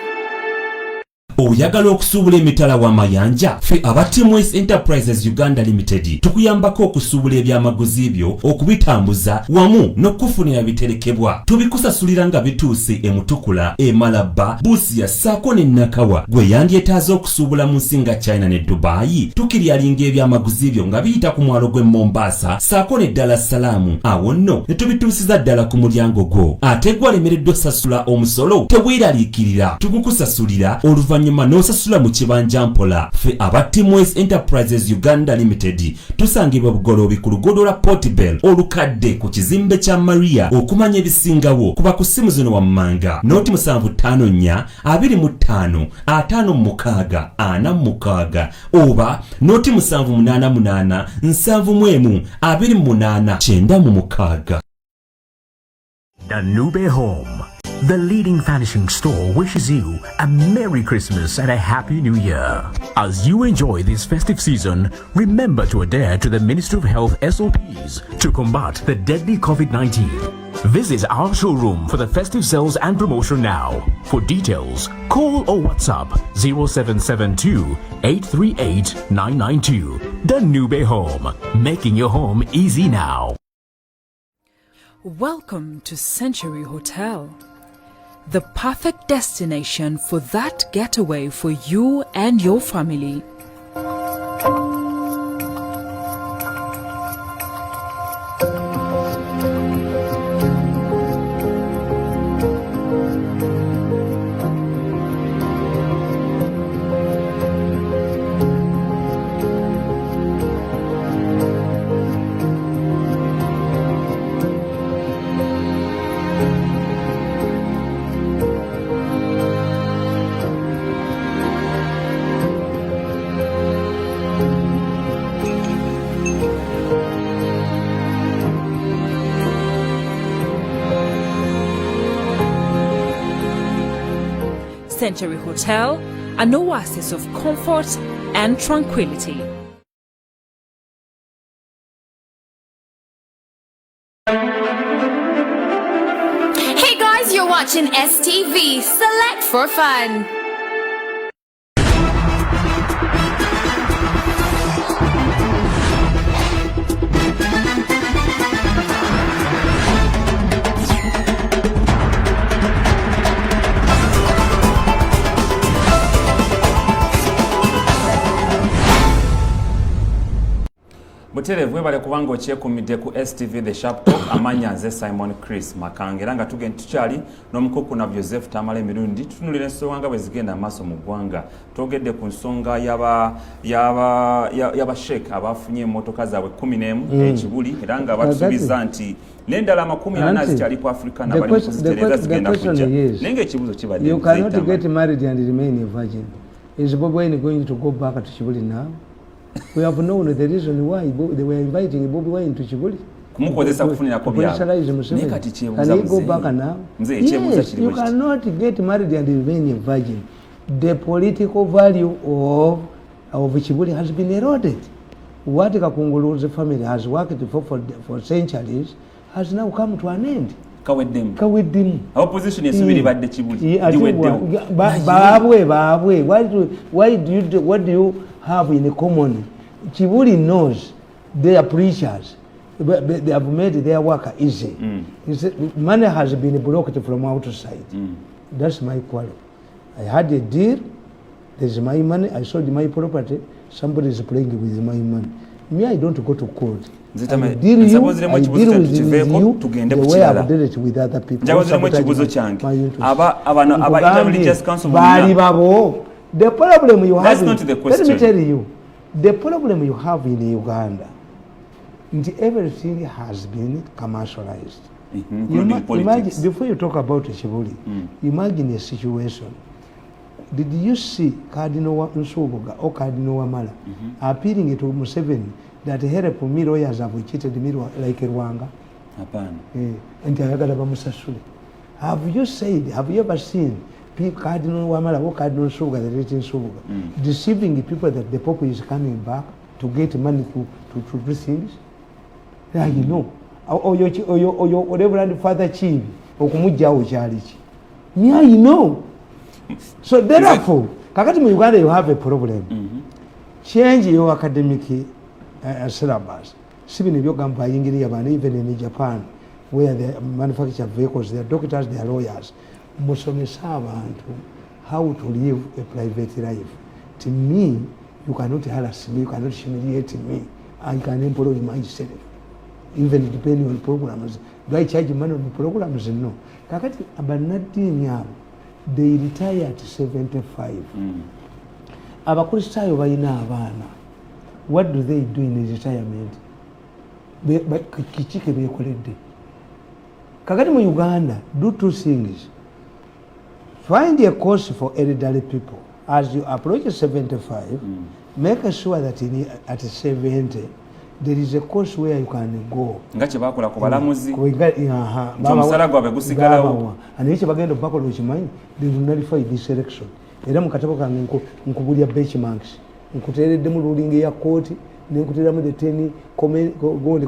Oyagala okusuubula emitala w'amayanja ffe aba Timwes Enterprises Uganda Limited tukuyambako okusuubula ebyamaguzi byo okubitambuza wamu n'okufunira biterekebwa tubikusasulira nga bituuse emutukula emalaba busia ssaako ne nakawa gwe yandyetaaza okusuubula mu nsi nga China ne Dubai tukiryalinga ebyamaguzi byo nga biyita ku mwalo gw'e Mombasa ssaako ne Dar es Salaam awo nno ne tubituusiza ddala ku mulyango gwo ate gwalemereddwa osasula omusolo teweeraliikirira tugukusasulira oluvannyuma n'osasula mu kibanja mpola ffe aba Timwes Enterprises Uganda Limited tusangibwa Bugoloobi ku luguudo lwa Portbel olukadde ku kizimbe kya Maria okumanya ebisingawo kuba ku ssimu zino wammanga noti 754 25 56 46 oba noti 788 71 28 96. Danube Home, the leading furnishing store, wishes you a Merry Christmas and a Happy New Year. As you enjoy this festive season, remember to adhere to the Ministry of Health SOPs to combat the deadly COVID-19. Visit our showroom for the festive sales and promotion now. For details, call or WhatsApp 0772 838 992. Danube Home, making your home easy now. Welcome to Century Hotel, the perfect destination for that getaway for you and your family. Century Hotel, an oasis of comfort and tranquility. Hey guys, you're watching STV. Select for fun. Buterevu webale kubanga okyekumidde ku STV The Sharp Talk amanya nze Simon Chris Makange era nga tugenda tukyali n'omukuku na Joseph Tamale Mirundi tutunulira ensonga bwe zigenda maaso mu ggwanga twogedde ku nsonga yaba sheik abafunye emmotoka zaabwe 11 ekibuli era nga batusuubiza nti n'endala 40 zikyali ku Africa n'abali mu kuzitereza zigenda kujja naye ng'ekibuzo kibadde you cannot get married and remain a virgin. Is Bobi Wine going to go back to Kibuli now? We have known the reason why they were inviting Bobi Wine to Kibuli. Kumukozesa kufunira ko byabo. Can he go back now? Yes, you cannot get married and remain a virgin. The political value of Kibuli has been eroded. What Kakungulu's family has worked for centuries has now come to an end. Kawedemu. Opposition esubiri badde Kibuli. Babwe. What do you have in common? Kibuli knows their preachers. They have made their work easy. Money has been blocked from outside. That's my quarrel. I had a deal. There's my money. I sold my property. Somebody is playing with my money. Me, I don't go to court. I deal with you the way I've dealt it with other people. The problem you have, that's not the question. Let me tell you, the problem you have in Uganda, everything has been commercialized. Imagine, before you talk about Kibuli, imagine a situation. Did you see Cardinal Nsubuga or Cardinal Wamala appealing to Museveni that help me lawyers have cheated me like Rwanga? Have you ever seen Cardinal Wamala or Cardinal Sugar, the rich Sugar, deceiving the people that the Pope is coming back to get money to do things? Yeah, you know. Or your whatever father chief or Kumujao Charity. Yeah, you know. So therefore, Kakati in Uganda, you have a problem. Change your academic syllabus. Even if you can buy English, even in Japan, where they manufacture vehicles, they are doctors, they are lawyers. How to live a private life. To me, you cannot harass me, you cannot humiliate me. I can employ myself. Even depending on programs. Do I charge money on the programs? No. Kakati abanadini they retire at 75. Abakristayo bayina abaana. What do they do in retirement? Kichike bekoledde. Kakati mu Uganda, do two things. Find a course for elderly people. As you approach 75, make sure that at 70, there is a course where you can go. Ngache bakola ku balamuzi. Omusala gwabe gusigalawo. And each bagenda bakola okimanyi, they will nullify this election. Era mu katabo kange nkubulya benchmarks. Nkuteredde mu ruling ya court, nenkutera mu the 10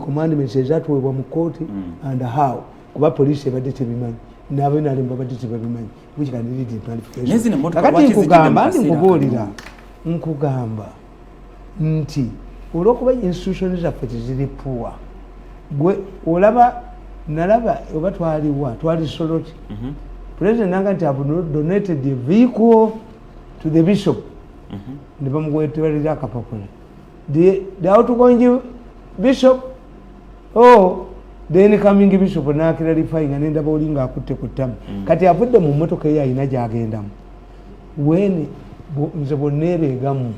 commandments ezatuweebwa mu court and how. Kuba police ebadde tebimanyi. Nabe nalimba badde tebabimanyi. Which can lead to nullification. Kakati nkugamba nti olwokuba institutions zaffe teziri poor. Gwe nalaba oba twali Soloti. President nanga nti have donated the vehicle to the bishop. Ne bamugweterera akapapula. The outgoing bishop, then coming bishop na clarifying and enda bowlinga akutte kutamu. Kati avudde mu mmotoka ye ayina gyagendamu. When nze bonneereegamu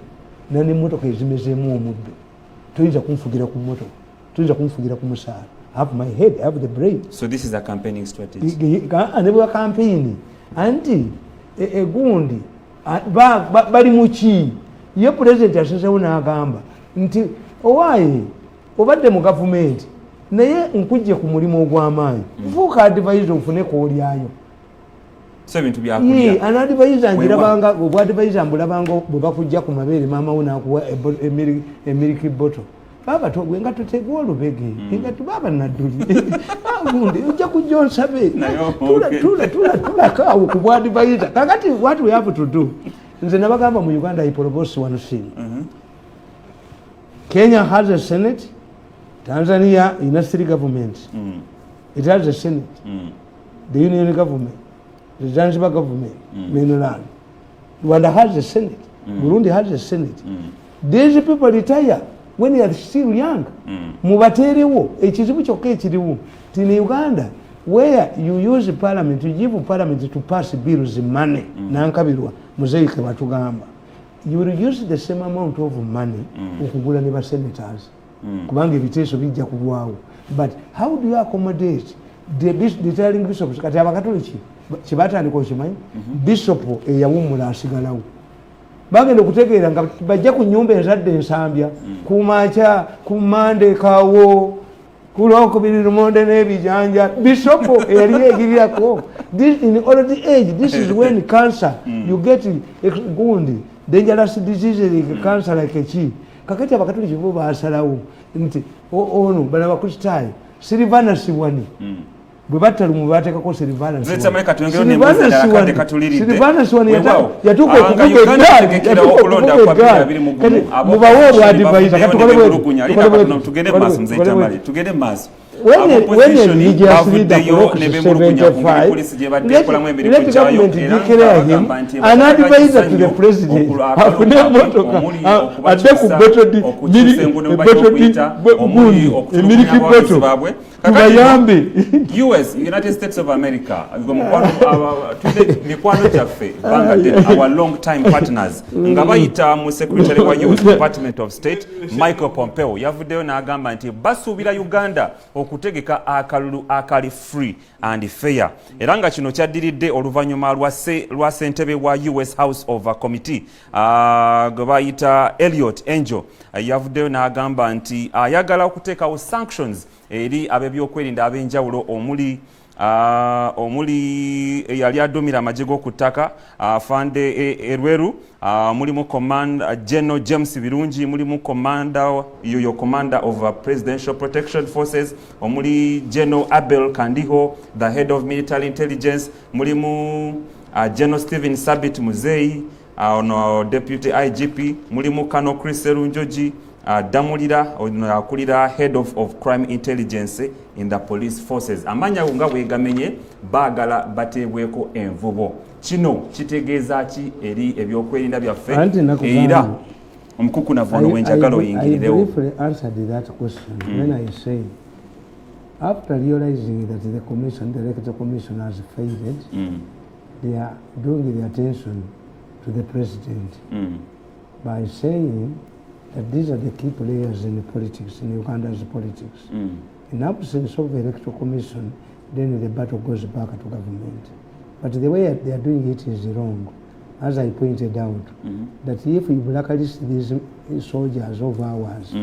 nane mmotoka ezimezeemu omuddo. Toyinza kunfugira ku mmotoka. Toyinza kunfugira ku musaala. I have my head, I have the brain. So this is a campaigning strategy. Anebwa campaign. Anti egundi bali muki. Ye president asesewo n'agamba nti owaye obadde mu government naye nkujje ku mulimu ogw'amaanyi. Fuuka advisor ofune koolyayo. so ebintu byakulya anadvisor ngirabanga obwadvisor mbulabanga bwe bakujja ku mabeere maama wo nakuwa emiriki bottle baba togwe nga tutegwa olubege nga tubaba nadduli gundi ujja kujja onsabe tula kaawo ku bwadvisor kakati what we have to do nze nabagamba mu Uganda I propose one thing. Kenya has a Senate, Tanzania in a city government. It has a Senate, the Union government, the Zanzibar government, mainland. Rwanda has a Senate, Burundi has a Senate. These people retire when they are still young. Mubaterewo, ekizibu kyokka ekiriwo. In Uganda, where you use parliament, you give parliament to pass bills in money, nankabirwa, muzeike batugamba. You will use the same amount of money okugula ne senators. Kubanga ebiteeso bijja kulwawo. But how do you accommodate the telling bishops kati abakatoliki kibatandika okimanyi bishop eyawummula asigalawo bagenda okutegeera nga bajja ku nnyumba ezadde ensambya kumakya ku mande kawo kulwokubiri lumonde n'ebijanja bisopo eyali yeegirirako in old age. This is when cancer you get gundi dangerous diseases like cancer like echi kakati abakatoliki bo basalawo nti ono bana bakristaayo Silvana Siwani bwe battalumu bateekako Silvana Siwani yatuuka okuvuga eggaali mubawo obwadivaiza tugende maaso when a religious leader clocks 75, let the government declare him an advisor to the president. US, United States of America, our long time partners. Ngabayita mu Secretary wa US Department of State, Michael Pompeo, yavuddeyo n'agamba nti basuubira Uganda okutegeka akalulu akali free and fair. Era nga kino kyaddiridde oluvannyuma lwa ssentebe wa US House of Committee gwe bayita Elliot Angel yavuddeyo n'agamba nti ayagala okuteekawo sanctions eri ab'ebyokwerinda ab'enjawulo omuli eyali addumira amagye g'oku ttaka Fande Erweru, mulimu General James Birungi, mulimu commander of Presidential Protection Forces, omuli General Abel Kandiho, the head of military intelligence, mulimu General Stephen Sabit Muzeyi, Deputy IGP, mulimu Colonel Chris Serunjoji, Damulira akulira head of crime intelligence in the police forces. Amanya nga bwegamenye baagala bateebweko envubo. Kino kitegeeza ki eri ebyokwerinda byaffe era omukuku navono wenjagala oyingirirewo. I briefly answered that question when I say after realizing that the electoral commission has failed, they are drawing the attention to the president by saying that these are the key players in the politics, in Uganda's politics. In absence of the electoral commission, then the battle goes back to government. But the way they are doing it is wrong. As I pointed out, that if we blacklist these soldiers of ours,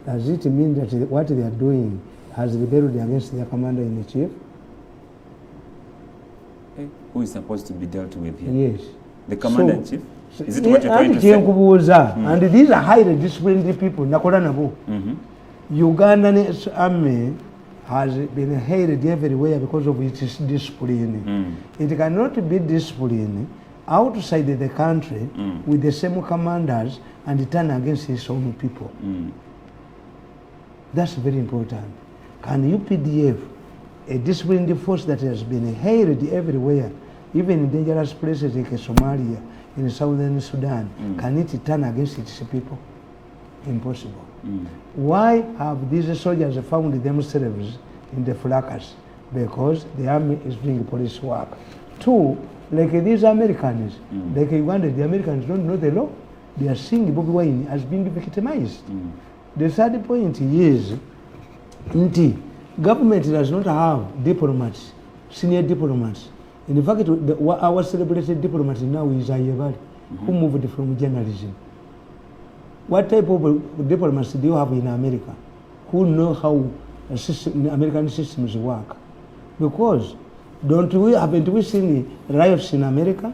does it mean that what they are doing has rebelled against their commander-in-chief? Who is supposed to be dealt with here? Yes. The commander-in-chief? Is it what you're trying to say? And these are highly disciplined people. Ugandan army has been hated everywhere because of its discipline. It cannot be disciplined outside the country with the same commanders and turn against its own people. That's very important. Can UPDF, a disciplined force that has been hated everywhere, even in dangerous places like Somalia, in southern Sudan, can it turn against its people? Impossible. Why have these soldiers found themselves in the fracas? Because the army is doing police work. Two, like these Americans, like Uganda, the Americans don't know the law. They are seeing Bobi Wine as being victimized. The third point is, government does not have diplomats, senior diplomats. In fact, our celebrated diplomat now is Ayebali, who moved from journalism. What type of diplomats do you have in America who know how American systems work? Because Haven't we seen riots in America?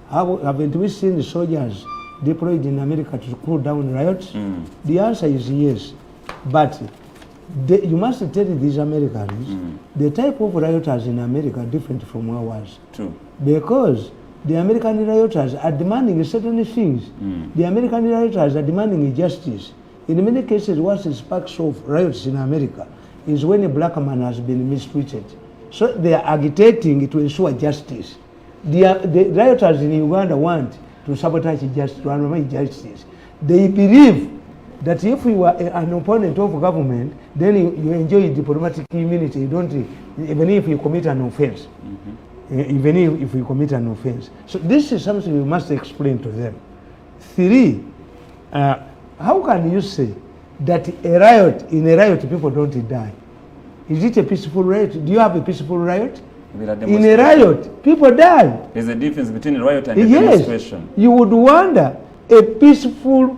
Haven't we seen soldiers deployed in America to cool down riots? The answer is yes. But you must tell these Americans the type of rioters in America are different from ours. True. Because the American rioters are demanding certain things. The American rioters are demanding justice. In many cases, what sparks off riots in America is when a black man has been mistreated. So they are agitating to ensure justice. The rioters in Uganda want to sabotage justice, to undermine justice. They believe that if you are an opponent of government, then you enjoy diplomatic immunity. You don't, even if you commit an offense. Even if you commit an offense. So this is something we must explain to them. 3, how can you say that in a riot people don't die? Is it a peaceful riot? Do you have a peaceful riot? In a riot, people die. There's a difference between a riot and a demonstration. You would wonder a peaceful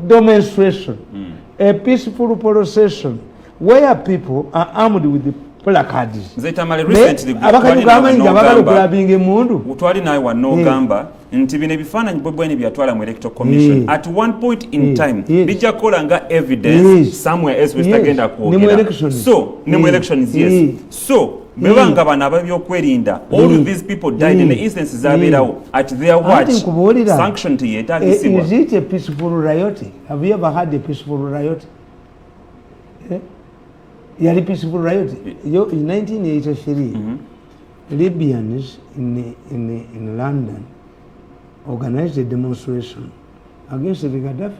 demonstration, a peaceful procession, where people are armed with the placards. Tamale, recently utwali nawe wanogamba nti bino ebifaananyi bwebweni byatwala mu electoral commission at one point in time bijja kukola nga evidence somewhere else westagenda kwogera so ne mu elections yes so bebanga bano ababyokwerinda all of these people died in the instances zabeerawo at their watch sanction teyetagisibwa. Is it a peaceful riot? Have you ever had a peaceful riot? Yali peaceful riot. In 1983, Libyans in London organized a demonstration against the Gaddafi,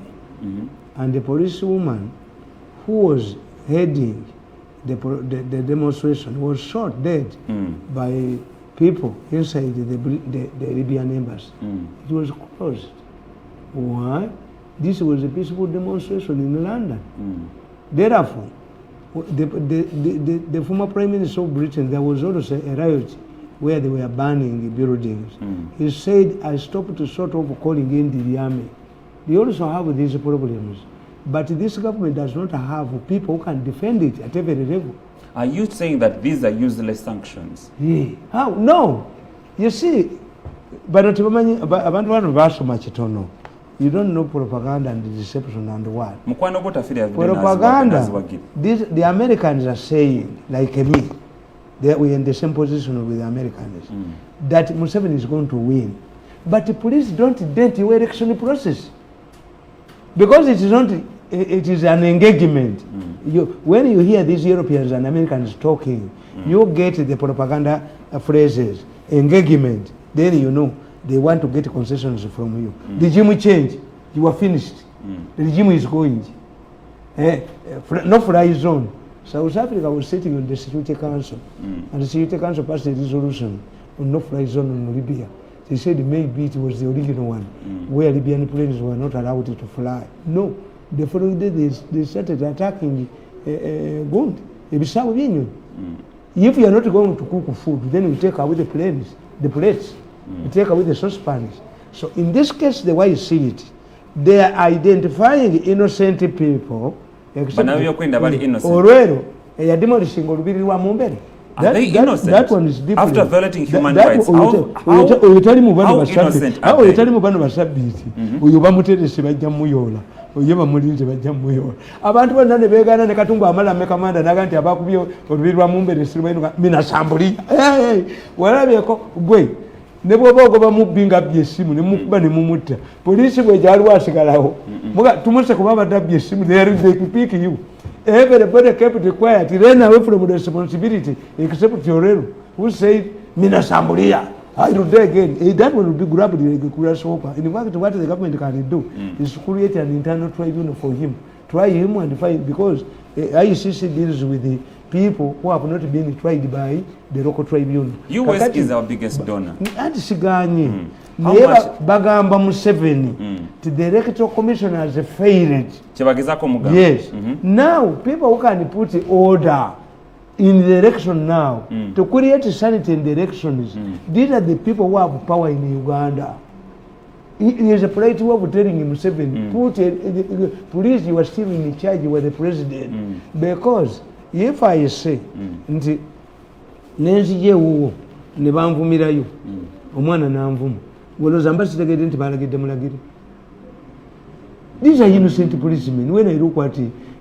and the policewoman who was heading the demonstration was shot dead by people inside the Libyan embassy. It was closed. Why? This was a peaceful demonstration in London. Therefore, the former Prime Minister of Britain, there was also a riot where they were burning buildings. He said, I stopped to sort of calling in the army. They also have these problems. But this government does not have people who can defend it at every level. Are you saying that these are useless sanctions? Yeah. How? No. You see, but you don't know propaganda and deception and what. Propaganda, the Americans are saying, like me, we're in the same position with the Americans, that Museveni is going to win. But please don't dent your election process. Because it is not, it is an engagement. When you hear these Europeans and Americans talking, you get the propaganda phrases, engagement, then you know they want to get concessions from you. The regime change, you are finished. The regime is going. No fly zone. South Africa was sitting on the Security Council, and the Security Council passed a resolution on no fly zone in Libya. They said maybe it was the original one, where Libyan planes were not allowed to fly. No, the following day they started attacking Gund. If you are not going to cook food, then you take away the planes, the plates, you take away the saucepans. So in this case, the way you see it, they are identifying innocent people. But now you're going to be innocent. Are they innocent? That one is different. After violating human rights, how innocent are they? Abantu bonna ne beegana ne Katumba amala mekamanda naga nti abakubye olubiri lwa Mumbere sirwenu minasambuli walabyeko gwe ne bwoba ogoba mubinga byesimu ne mukuba ne mumutta poliisi bwe gyali wasigalawo muga tumuse kuba badabye esimu they pick you. Everybody kept it quiet. He ran away from the responsibility except Fiorello, who said Minasambulia. I do that again. That one will be grabbed like a grasshopper. In fact, what the government can do is create an internal tribunal for him. Try him and fight, because ICC deals with the people who have not been tried by the local tribunal. US is our biggest donor. How much? Bagamba Museveni, the electoral commission has failed. Yes. Now, people who can put order in the election now, to create sanity in the elections, these are the people who have power in Uganda. It is a polite way of telling Museveni, police, you are still in charge, you are the president. Because if I say, nenzije ewuwo ne banvumirayo omwana nanvuma olowooza mba sitegedde nti balagidde mulagire. These are innocent policemen. When I look at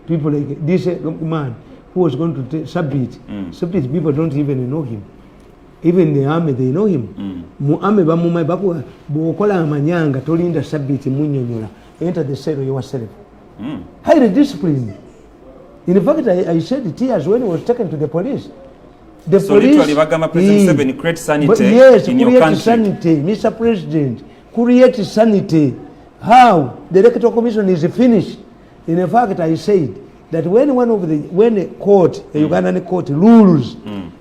people like this man who was going to submit people don't even know him. Even the army, they know him. Mu army bamumai bakuwa bwokola amanyanga tolinda submit munyonyola. Enter the cell yourself. Highly disciplined. In fact, I shed tears when he was taken to the police. The so police, literally Bagama President Museveni create sanity yes, in your country. Sanity, Mr. President, create sanity. How? The electoral commission is finished. In fact, I said that when a court, a Ugandan court rules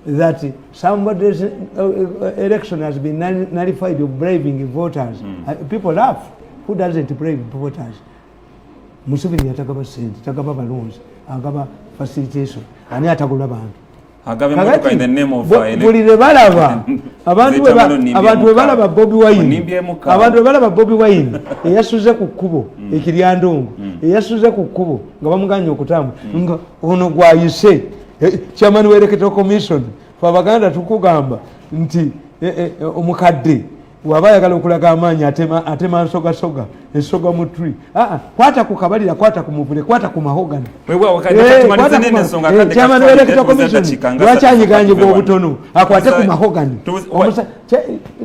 that somebody's election has been nullified of braving voters, people laugh. Who doesn't brave voters? Museveni atagaba sente, atagaba balloons, agaba facilitation, ani atagula bantu. Agabe motoka in the name of bulire balaba abantu we balaba Bobi Wine, abantu we balaba Bobi Wine eyasuze ku kkubo ekiryandongo eyasuze ku kkubo nga bamuganya okutamu nga ono gwayise chairman we electoral commission fa Baganda tukugamba nti omukadde waba yagala okulaga amaanyi atema nsoga ensoga mu tree kwata ku kabalira kwata ku muvule kwata ku mahogani chairman we electoral commission lwakyanyiganyibwa obutono akwate ku mahogani.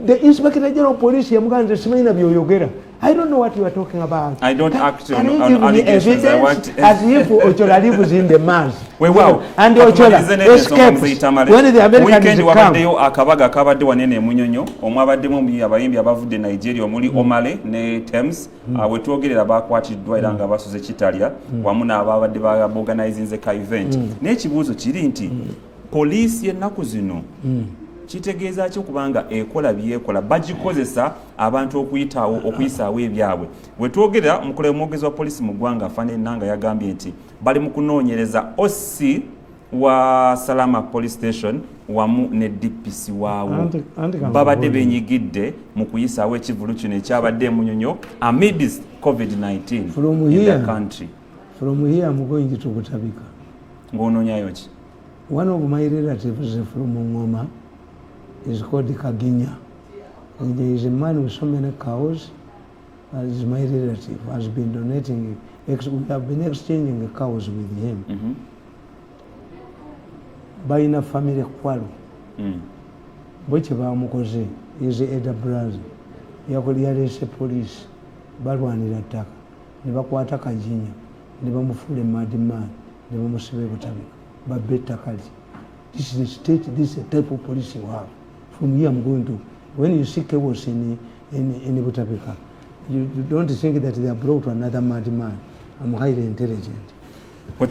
The inspector general of police yamuganze simanyi byoyogera. I don't know what you are talking about. I don't act on allegations. I want as if Ochola lives in the mass. And Ochola escapes when the Americans come. Akabaga kabadde wanene munyonyo omwabaddemu abayimbi abavudde Nigeria omuli Omale ne Thames wetwogerera bakwatiddwa era nga basuze kitalya wamu n'ababadde organizing ka event. N'ekibuuzo kiri nti poliisi y'ennaku zino kitegeeza ki okubanga ekola byekola bagikozesa abantu okuyisaawo ebyabwe. Wetwogera omwogezi wa poliisi mu ggwanga Fane Nanga yagambye nti bali mu kunoonyereza OC wa Salama Police Station wamu ne DPC waawo babadde benyigidde mu kuyisaawo ekivulu kino ekyabadde munyonyo amidst COVID-19 in the country. From here I'm going to Butabika. Ng'onoonyayo ki? One of my relatives from Ngoma is called Kaginya. And there is a man with so many cows, as my relative, has been donating, we have been exchanging the cows with him. Baina family kwalo. Bweche bamukoze, is Eda Brazi. Yakoli yalese police, balwanira ttaka. Ne bakwata Kaginya, ne bamufule madimani, ne bamusibe Butabika. Babbe ttaka li. This is the state, this is the type of police you have. From here I'm going to, when you see chaos in Butabika, you don't think that they are brought to another madman. I'm highly intelligent. So,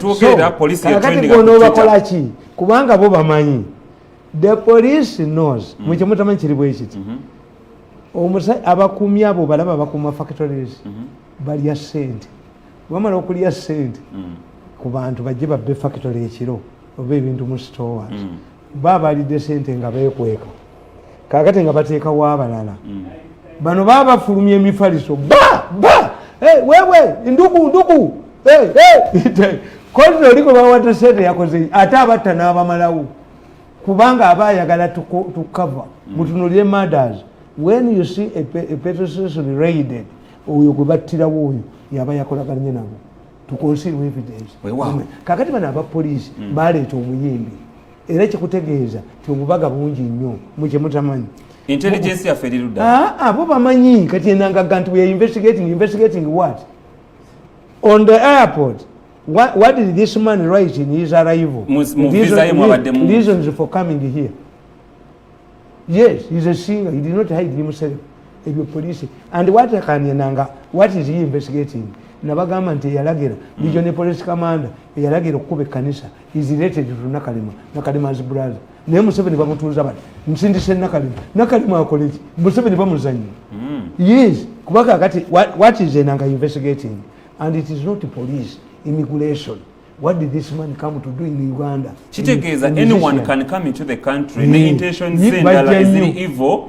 kubanga bo bamanyi. The police knows. Mwiche mutamanyi kiri bwe kiti. Abakuumi abo balaba bakuma factories. Balya ssente. Bamala okulya ssente ku bantu bajje babbe factory ekiro oba ebintu mu stores. Baba alidde ssente nga beekweka. Kakati nga bateekawo abalala. Bano baba bafulumya emifaliso. Wewe nduku. Kozi oliko bawata sente yakoze ate abatta n'abamalawo. Kubanga abayagala to cover. Mutunulire murders. When you see a petrol station raided, oyo gwe battirawo oyo yaba yakolaganye nabo. To conceal evidence. Kakati bano abapoliisi baleeta omuyimbi. Era kikutegeeza ti obubaga bungi nnyo mukye mutamanyi. Intelligence ya Feriruda. Abo bamanyi kati enanga we are investigating what? On the airport, what did this man write in his arrival? Reasons for coming here. Yes, he's a singer. He did not hide himself. Police. And what is he investigating? Nabagamba nti yalagira regional police commander yalagira okube kanisa is related to Nakalima's brother. Naye Museveni bamutuuza bati nsindise Nakalima akoleki Museveni bamuzannya. Yes, kubanga kati what is enanga investigating? And it is not police, immigration. What did this man come to do in Uganda? Chitegeeza anyone can come into the country. The intention is evil.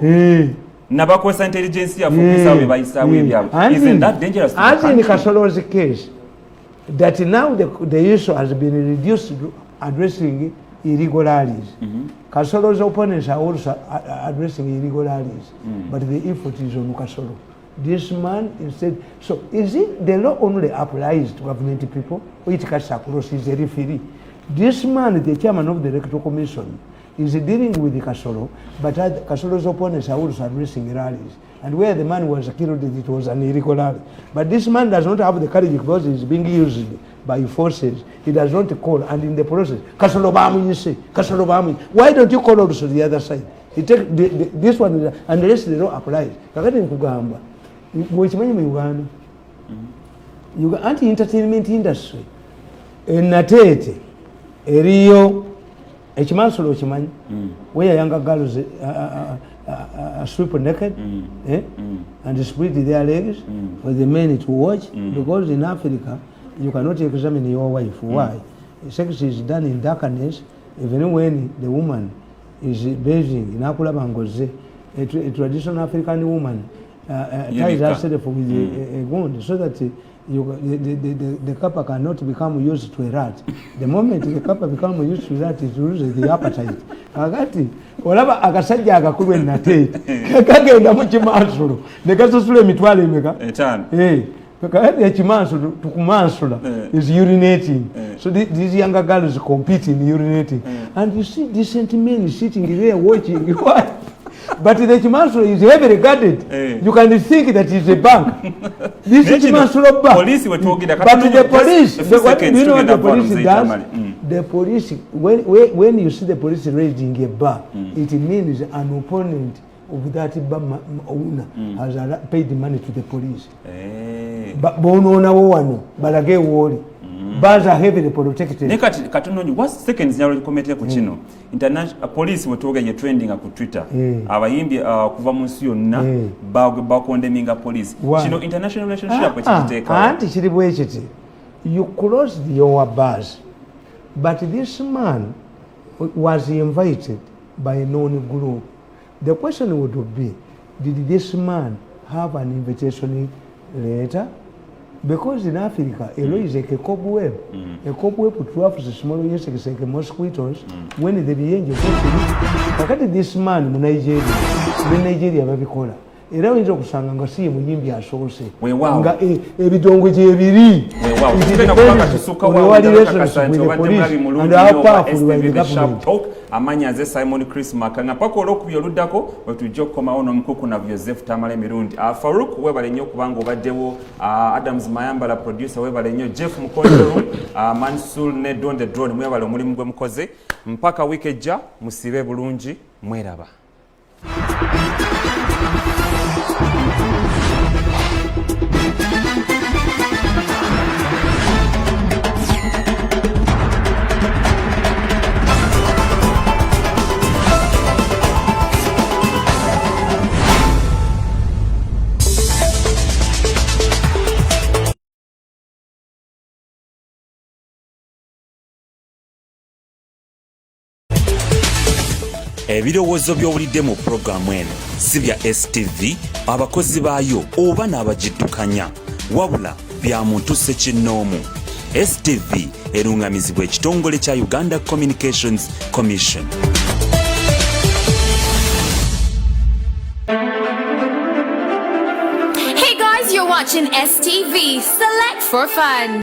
Nabakwesa intelligence ya fukisa bayisaawe ebyabwe. Isn't that dangerous to the country? As in Kasolo's case, that now the issue has been reduced to addressing irregularities. Kasolo's opponents are also addressing irregularities, but the effort is on Kasolo. This man instead, so is it the law only applies to government people? It cuts across, is a referee. This man, the chairman of the Electoral Commission, is dealing with the Kasolo, but Kasolo's opponents are also addressing rallies. And where the man was killed, it was an irregularity. But this man does not have the courage because he's being used by forces. He does not call, and in the process, Kasolo Bamu, you say, Kasolo Bamu. Why don't you call also the other side? You take this one, and the rest of the law applies. Uganda, anti-entertainment industry Natete Rio Echimansolo Chiman, where younger girls strip naked and split their legs for the men to watch, because in Africa you cannot examine your wife. Why? Sex is done in darkness, even when the woman is bathing in Akula Bangoze, a traditional African woman. Ties herself with a wound so that the kappa cannot become used to a rat. The moment the kappa becomes used to rat, it loses the appetite. Agati, whatever Agasajja Agakurwe Nate, Kagenda Muchimansulu, the Gasosule Mitwale Mega, the Chimansulu to Kumansula is urinating. So these younger girls compete in urinating. And you see decent men sitting there watching. Why? But the Chimansulu is heavily guarded. You can think that it's a bank. This is Chimansulu bank. Police were talking about, but the police, you know what the police does? The police, when you see the police raiding a bar, it means an opponent of that bar owner has paid the money to the police. But Bono Wano, but again worry. Bars are heavily protected. What's second general committee kuchino? International police were talking trending ku Twitter. Abayimbi kuva munsi yonna bakondeminga police. Chino international relationship ekiteka. Anti chiribwe ekiti. You closed your bars, but this man was invited by a known group. The question would be, did this man have an invitation letter? Because in Africa, a law is a cobweb. A cobweb traps small insects like mosquitoes when they begin to go. This man in Nigeria, baby cola. Era oyinza okusanga nga si muyimbi asoose nga ebidongo gyebiri amanya ze Simon Chris Makanga paka olwokubya oluddako wetujja okukomawo n'omukuku na Joseph Tamale Mirundi Farouk webale nnyo kubanga obaddewo Adams Mayambala producer webale nnyo Jeff Mukondero Mansour ne Don the Drone mwebale omulimu gwe mukoze mpaka wiiki ejja musibe bulungi mweraba. Ebirowoozo by'owulidde mu pulogulaamu eno si bya STV abakozi baayo oba n'abagiddukanya wabula bya muntu ssekinnoomu. STV erungamizibwa ekitongole kya Uganda Communications Commission. Hey guys, you're watching STV. Select for fun.